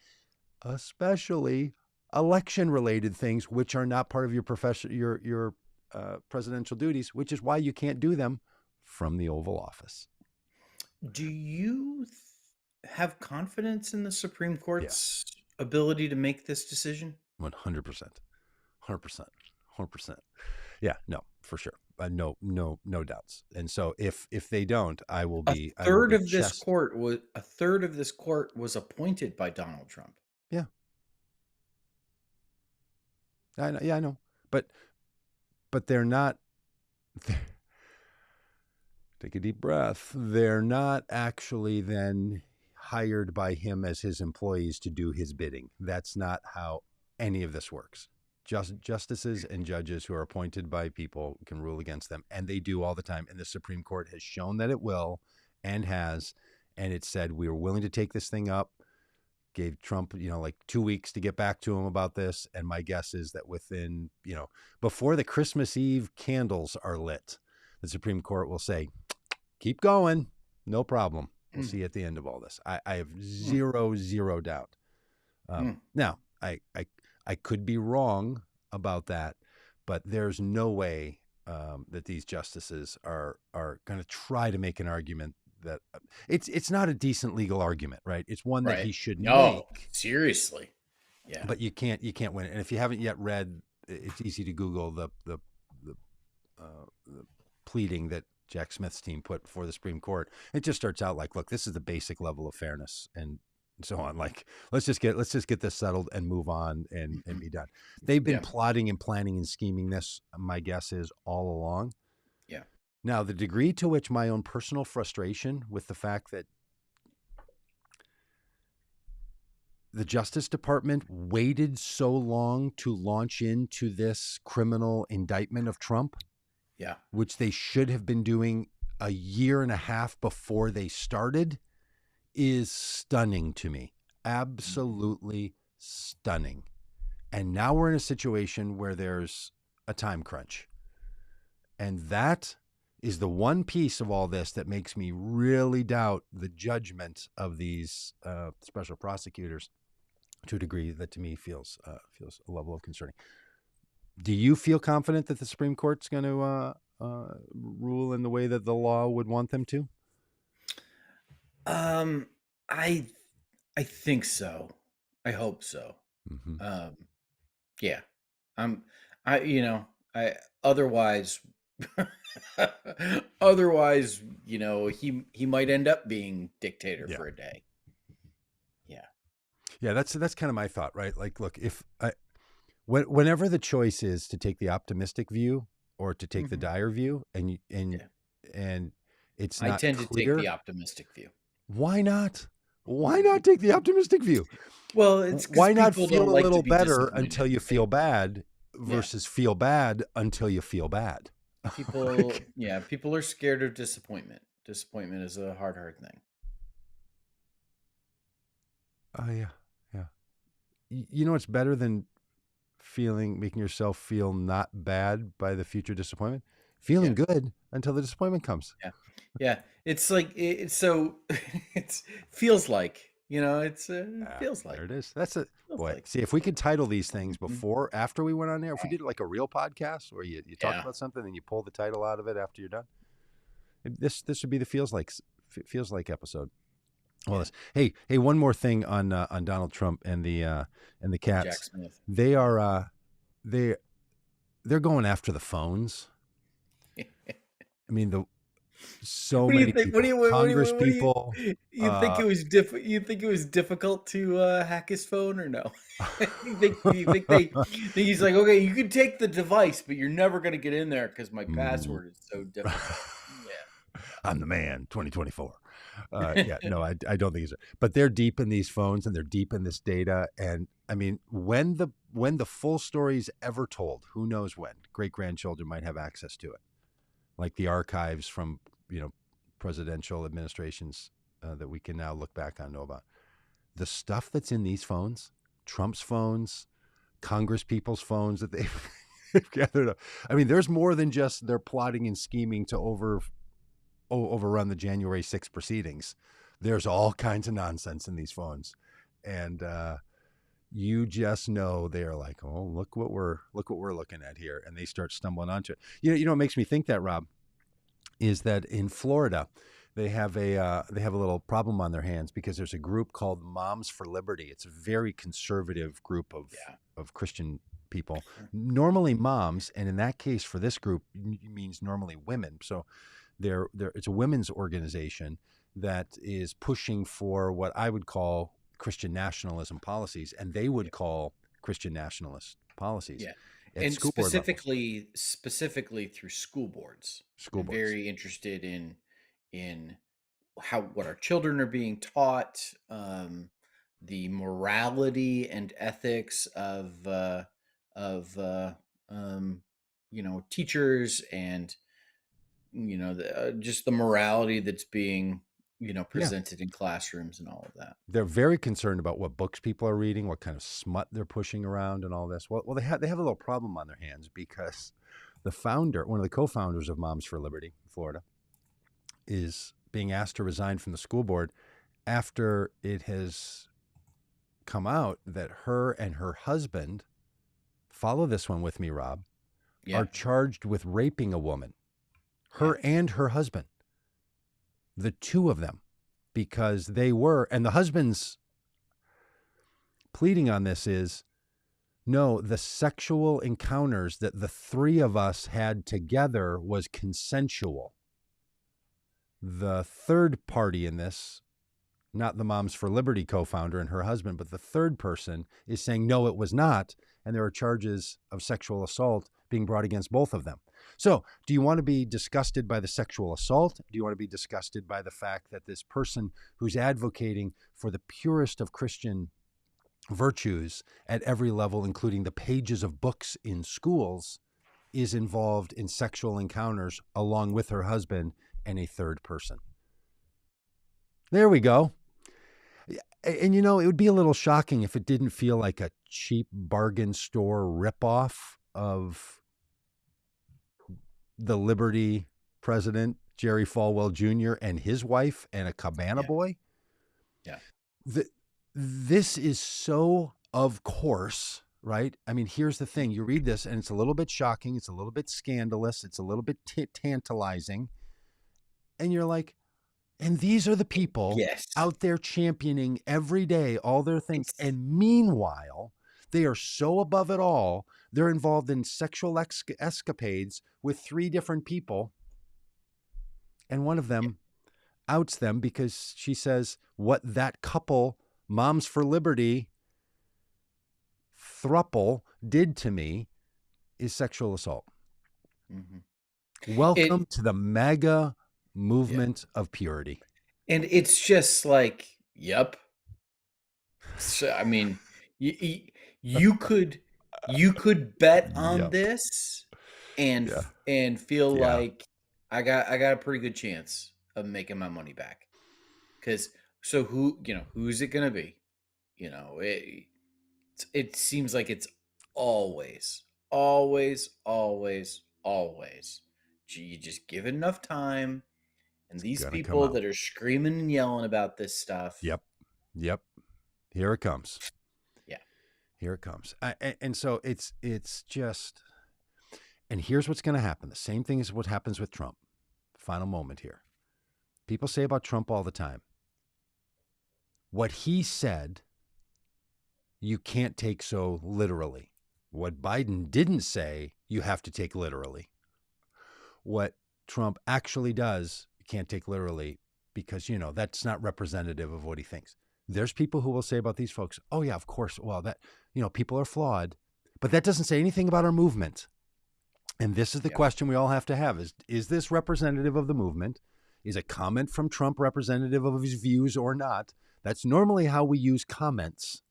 especially election-related things, which are not part of your your presidential duties, which is why you can't do them from the Oval Office. Do you have confidence in the Supreme Court's ability to make this decision? 100%. 100%. Yeah, no, for sure. No doubts. And so if they don't, I will be. A third of this court was appointed by Donald Trump. Yeah. I know. But they're not. Take a deep breath. They're not actually then hired by him as his employees to do his bidding. That's not how any of this works. Justices and judges who are appointed by people can rule against them, and they do all the time. And the Supreme Court has shown that it will, and has, and it said we are willing to take this thing up. Gave Trump, like 2 weeks to get back to him about this, and my guess is that within, before the Christmas Eve candles are lit, the Supreme Court will say, "Keep going, no problem. We'll see you at the end of all this." I have zero doubt. Now, I could be wrong about that, but there's no way that these justices are going to try to make an argument that it's not a decent legal argument, right? It's one that he should make. Seriously. Yeah. But you can't win it. And if you haven't yet read, it's easy to Google the pleading that Jack Smith's team put before the Supreme Court. It just starts out like, look, this is the basic level of fairness and so on. Like, let's just get this settled and move on and be done. They've been plotting and planning and scheming this, my guess is, all along. Yeah. Now, the degree to which my own personal frustration with the fact that the Justice Department waited so long to launch into this criminal indictment of Trump, which they should have been doing a year and a half before they started, is stunning to me. Absolutely stunning. And now we're in a situation where there's a time crunch. And that is the one piece of all this that makes me really doubt the judgment of these special prosecutors to a degree that to me feels a level of concerning. Do you feel confident that the Supreme Court's going to rule in the way that the law would want them to? I think so. I hope so. Yeah. Otherwise, he might end up being dictator for a day. Yeah, that's kind of my thought, right? Like, look, whenever the choice is to take the optimistic view or to take the dire view, and it's not I tend to take the optimistic view. Why not? Why not take the optimistic view? Well, it's why not feel a little better until you feel bad versus feel bad until you feel bad? People are scared of disappointment. Disappointment is a hard thing. Oh, yeah. It's better than making yourself feel not bad by the future disappointment? Feeling good until the disappointment comes. Yeah. It's like, it feels like, feels like. There it is. That's it. Boy, see, if we could title these things after we went on there, if we did like a real podcast where you talk about something and you pull the title out of it after you're done, this would be the feels like episode. Well, hey, one more thing on Donald Trump and the cats. Jack Smith. They are they're going after the phones. I mean, many people, Congress people. You think it was You think it was difficult to hack his phone or no? you think he's like, okay, you can take the device, but you're never going to get in there because my password is so difficult. I'm the man. 2024. No, I don't think it's. But they're deep in these phones and they're deep in this data. And I mean, when the full story is ever told, who knows when? Great grandchildren might have access to it, like the archives from presidential administrations that we can now look back on, know about. The stuff that's in these phones, Trump's phones, Congress people's phones that they've gathered up. I mean, there's more than just they're plotting and scheming to overrun the January 6th proceedings. There's all kinds of nonsense in these phones, and you just know they're like, oh, look what we're looking at here, and they start stumbling onto it. What makes me think that, Rob, is that in Florida they have a little problem on their hands because there's a group called Moms for Liberty. It's a very conservative group of Christian people, normally moms, and in that case for this group means normally women. So it's a women's organization that is pushing for what I would call Christian nationalism policies, and they would call Christian nationalist policies. Yeah. And specifically through school boards. Very interested in what our children are being taught, the morality and ethics of of teachers and just the morality that's being Yeah. presented in classrooms and all of that. They're very concerned about what books people are reading, what kind of smut they're pushing around, and all this. Well, they have a little problem on their hands because one of the co-founders of Moms for Liberty, Florida, is being asked to resign from the school board after it has come out that her and her husband, follow this one with me, Rob, Yeah. are charged with raping a woman, her and her husband, the two of them, because and the husband's pleading on this is, no, the sexual encounters that the three of us had together was consensual. The third party in this, not the Moms for Liberty co-founder and her husband, but the third person is saying, no, it was not. And there are charges of sexual assault being brought against both of them. So do you want to be disgusted by the sexual assault? Do you want to be disgusted by the fact that this person who's advocating for the purest of Christian virtues at every level, including the pages of books in schools, is involved in sexual encounters along with her husband and a third person? There we go. And it would be a little shocking if it didn't feel like a cheap bargain store ripoff of the Liberty president, Jerry Falwell Jr., and his wife and a Cabana boy. Yeah. This is so, of course, right? I mean, here's the thing. You read this and it's a little bit shocking. It's a little bit scandalous. It's a little bit tantalizing. And you're like, and these are the people out there championing every day all their things. And meanwhile, they are so above it all. They're involved in sexual escapades with three different people. And one of them outs them because she says what that couple, Moms for Liberty thruple, did to me is sexual assault. Mm-hmm. Welcome to the mega movement of purity. And it's just like, yep. So, I mean, you could bet on this and feel like I got a pretty good chance of making my money back. Because who's it gonna be? It seems like it's always. You just give it enough time, and these people that are screaming and yelling about this stuff. Yep. Here it comes. Yeah. Here it comes. And so it's just, and here's what's going to happen. The same thing as what happens with Trump. Final moment here. People say about Trump all the time, what he said, you can't take so literally. What Biden didn't say, you have to take literally. What Trump actually does, you can't take literally because, that's not representative of what he thinks. There's people who will say about these folks, oh, yeah, of course. Well, people are flawed, but that doesn't say anything about our movement. And this is the question we all have to have is this representative of the movement? Is a comment from Trump representative of his views or not? That's normally how we use comments.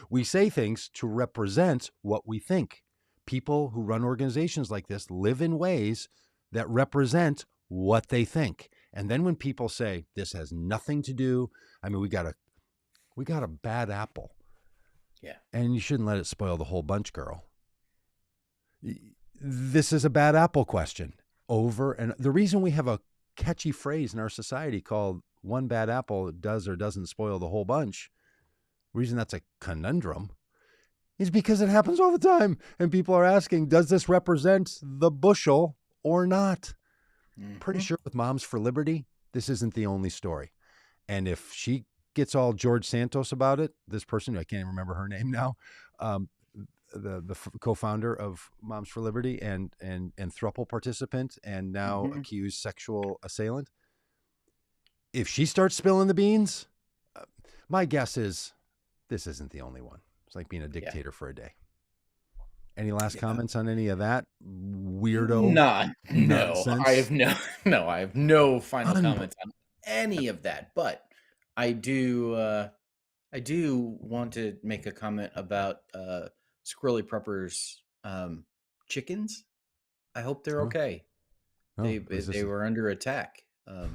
We say things to represent what we think. People who run organizations like this live in ways that represent what they think. And then when people say this has nothing to do, I mean, we got a bad apple. Yeah. And you shouldn't let it spoil the whole bunch, girl. This is a bad apple question over. And the reason we have a catchy phrase in our society called one bad apple does or doesn't spoil the whole bunch, the reason that's a conundrum is because it happens all the time. And people are asking, does this represent the bushel or not? Mm-hmm. Pretty sure with Moms for Liberty, this isn't the only story. And if she gets all George Santos about it, this person, I can't even remember her name now, the co-founder of Moms for Liberty and throuple participant and now accused sexual assailant, if she starts spilling the beans, my guess is this isn't the only one. It's like being a dictator for a day. Any last comments on any of that weirdo nonsense? I have no final comments on any of that. But I do want to make a comment about Squirrely Prepper's chickens. I hope they're Oh, okay. oh, is They this were under attack. A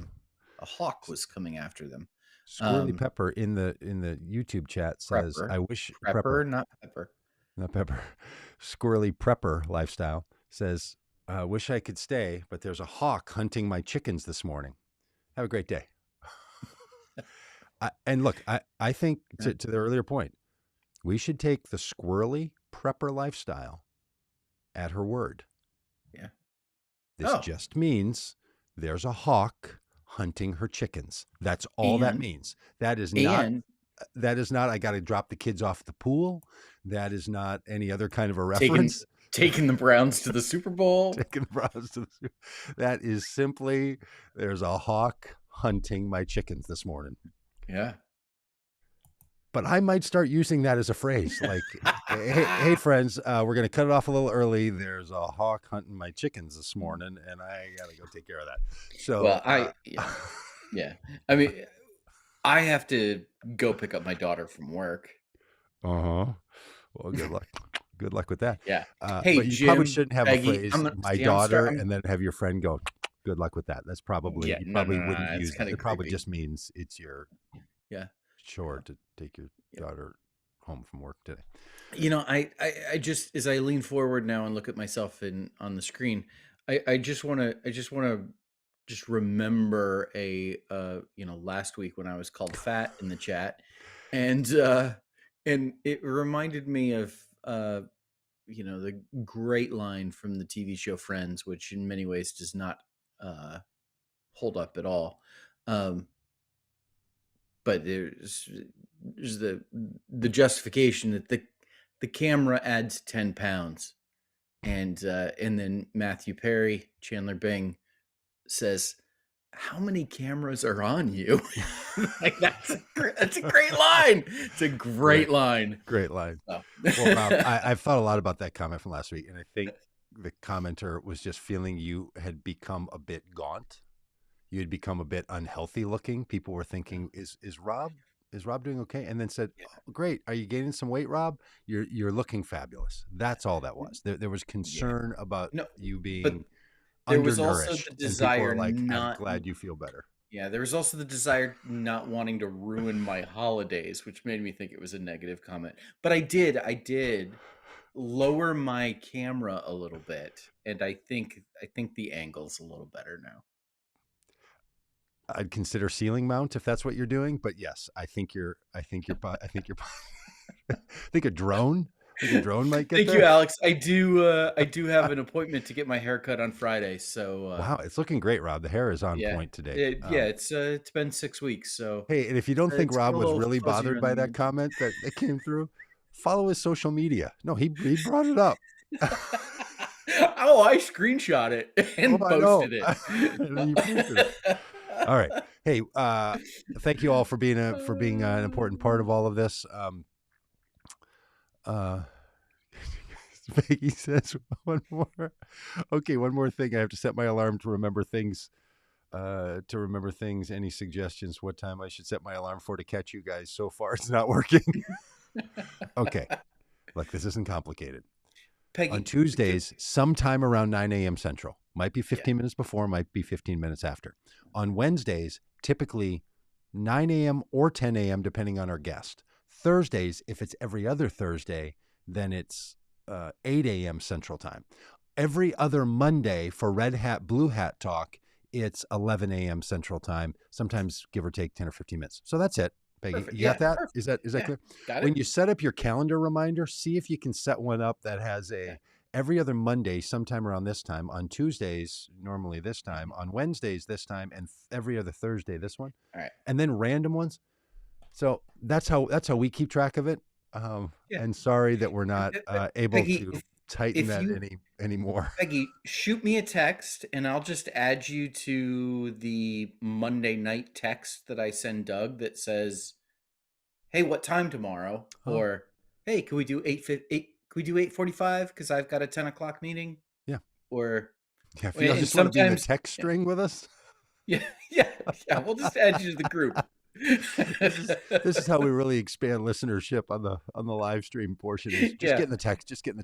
hawk was coming after them. Squirrely Um, Pepper in the YouTube chat says, Prepper, "I wish Prepper, Prepper, not Pepper. not Pepper, Squirrely Prepper lifestyle says, wish I could stay, but there's a hawk hunting my chickens this morning. Have a great day." And look, I think to the earlier point, we should take the Squirrely Prepper lifestyle at her word. Yeah. This Oh, just means there's a hawk hunting her chickens. That's all that and means. That is not and I got to drop the kids off at the pool. That is not any other kind of a taking reference. taking the Browns to the Super Bowl. Taking the Browns to the, that is simply there's a hawk hunting my chickens this morning. Yeah. But I might start using that as a phrase, like, "Hey, friends, we're going to cut it off a little early. There's a hawk hunting my chickens this morning, and I got to go take care of that." So, Well, yeah. I mean, I have to go pick up my daughter from work. uh-huh. Well, good luck. Good luck with that. Yeah. Hey, But you probably Jim, shouldn't have a Peggy, phrase, "my I'm daughter," starting. and then have your friend go, "Good luck with that." That's probably, Yeah, you no, probably no, no, wouldn't no, it's use that. kind of It probably creepy. just means it's your Yeah. chore to take your Yeah. daughter home from work today. I just as I lean forward now and look at myself in on the screen, I just want to just remember last week when I was called fat in the chat, and it reminded me of the great line from the TV show Friends, which in many ways does not uh hold up at all. Um, but there's the justification that the camera adds 10 pounds, and then Matthew Perry, Chandler Bing, says, "How many cameras are on you?" Like that's a great line. It's a great Great, line. great line. So. Well, Rob, I've thought a lot about that comment from last week, and I think the commenter was just feeling you had become a bit gaunt. You had become a bit unhealthy looking. People were thinking, is Rob doing okay? And then said, Yeah, "Oh, great. Are you gaining some weight, Rob? You're looking fabulous." That's all that was. There was yeah. concern about No, you but being there was also the undernourished, and people desire are like, "I'm not. glad you feel better." Yeah, there was also the desire not wanting to ruin my holidays, which made me think it was a negative comment. But I did lower my camera a little bit, and I think the angle's a little better now. I'd consider ceiling mount if that's what you're doing, but yes, I think a drone, might get Thank you, there. Alex. I do have an appointment to get my hair cut on Friday, so Wow, it's looking great, Rob. The hair is on yeah. point today. It's been 6 weeks, so Hey, and if you don't think it's a Rob was little really fuzzy bothered around by the that edges. comment that came through, follow his social media. No, he brought it up. Oh, I screenshot it Oh, and I know. posted it. And then you posted it. All right. Hey, thank you all for being an important part of all of this. Uh, Peggy says one more. Okay, one more thing. I have to set my alarm to remember things. Any suggestions? What time I should set my alarm for to catch you guys? So far, it's not working. Okay, look, this isn't complicated. On Peggy, Tuesdays, sometime around 9 a.m. Central, might be yeah, 15 minutes before, might be 15 minutes after. On Wednesdays, typically 9 a.m. or 10 a.m., depending on our guest. Thursdays, if it's every other Thursday, then it's 8 a.m. Central Time. Every other Monday for Red Hat, Blue Hat talk, it's 11 a.m. Central Time, sometimes give or take 10 or 15 minutes. So that's it. Peggy, perfect. you got Yeah, that? perfect. Is that Yeah, clear? got When it. you set up your calendar reminder, see if you can set one up that has Yeah. every other Monday, sometime around this time, on Tuesdays, normally this time, Mhm. on Wednesdays, this time, and every other Thursday, this one, All right. and then random ones. So that's how we keep track of it. Yeah. And sorry that we're Uh, not uh, uh, able Peggy, to tighten if that you anymore. Peggy, shoot me a text and I'll just add you to the Monday night text that I send Doug that says, "Hey, what time tomorrow?" Oh, Or, "Hey, can we do 8:45? Because I've got a 10 o'clock meeting." yeah, Or, yeah. If you and just want to be in the sometimes, text yeah, string with us, yeah, yeah, yeah. We'll just add you to the group. This is how we really expand listenership on the live stream portion. Is just Yeah. get in the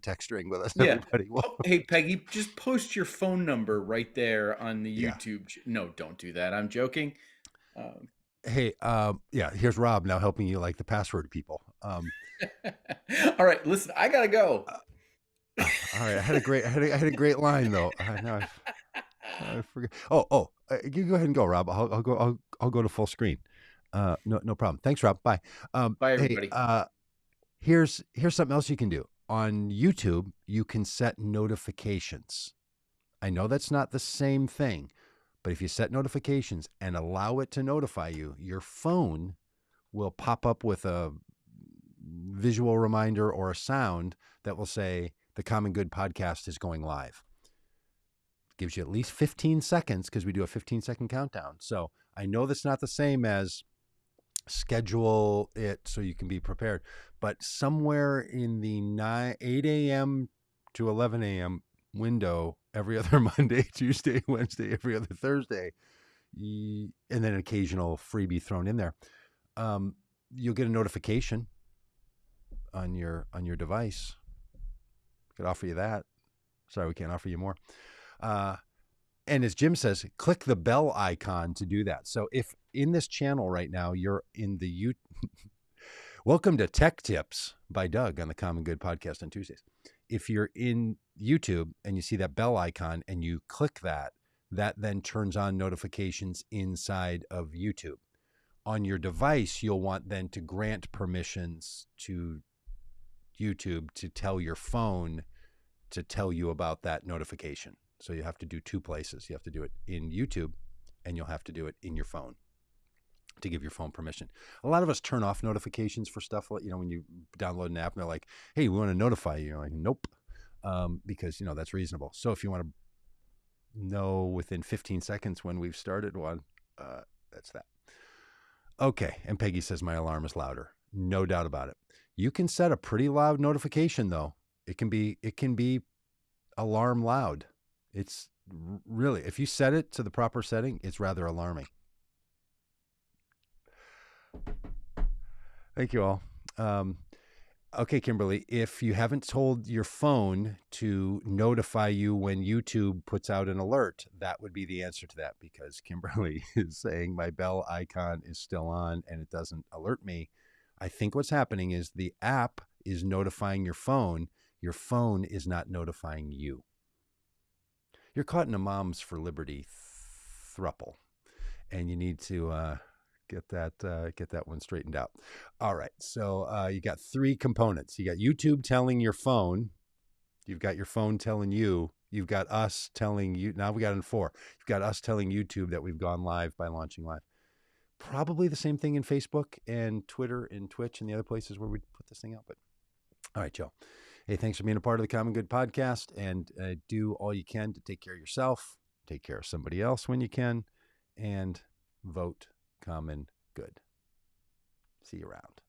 text string with us, Yeah. everybody. Oh, hey, Peggy, just post your phone number right there on the Yeah. YouTube. No, don't do that. I'm joking. Hey, yeah, here's Rob now helping you like the password people. All right, listen, I gotta go. All right, I had a great line though. Now I forget. You go ahead and go, Rob. I'll go to full screen. No problem. Thanks, Rob. Bye. Bye, Hey, everybody. here's something else you can do on YouTube. You can set notifications. I know that's not the same thing, but if you set notifications and allow it to notify you, your phone will pop up with a visual reminder or a sound that will say the Common Good podcast is going live. Gives you at least 15 seconds because we do a 15-second countdown. So I know that's not the same as schedule it so you can be prepared, but somewhere in the 8 a.m. to 11 a.m. window every other Monday, Tuesday, Wednesday, every other Thursday, and then an occasional freebie thrown in there, you'll get a notification on your device. Could offer you that. Sorry, we can't offer you more. And as Jim says, click the bell icon to do that. So if in this channel right now, you're in the welcome to Tech Tips by Doug on the Common Good podcast on Tuesdays. If you're in YouTube and you see that bell icon and you click that then turns on notifications inside of YouTube. On your device, you'll want then to grant permissions to YouTube to tell your phone to tell you about that notification. So you have to do two places. You have to do it in YouTube and you'll have to do it in your phone to give your phone permission. A lot of us turn off notifications for stuff like, when you download an app and they're like, hey, we want to notify you. You're like, nope. Because, that's reasonable. So if you want to know within 15 seconds when we've started one, that's that. Okay. And Peggy says my alarm is louder. No doubt about it. You can set a pretty loud notification though. It can be alarm loud. It's really, if you set it to the proper setting, it's rather alarming. Thank you all. Okay, Kimberly, if you haven't told your phone to notify you when YouTube puts out an alert, that would be the answer to that, because Kimberly is saying my bell icon is still on and it doesn't alert me. I think what's happening is the app is notifying your phone. Your phone is not notifying you. You're caught in a Moms for Liberty thruple, and you need to get that one straightened out. All right, so you got three components. You got YouTube telling your phone. You've got your phone telling you. You've got us telling you. Now we got in four. You've got us telling YouTube that we've gone live by launching live. Probably the same thing in Facebook and Twitter and Twitch and the other places where we put this thing out. But all right, Joe. Hey, thanks for being a part of the Common Good podcast, and do all you can to take care of yourself, take care of somebody else when you can, and vote Common Good. See you around.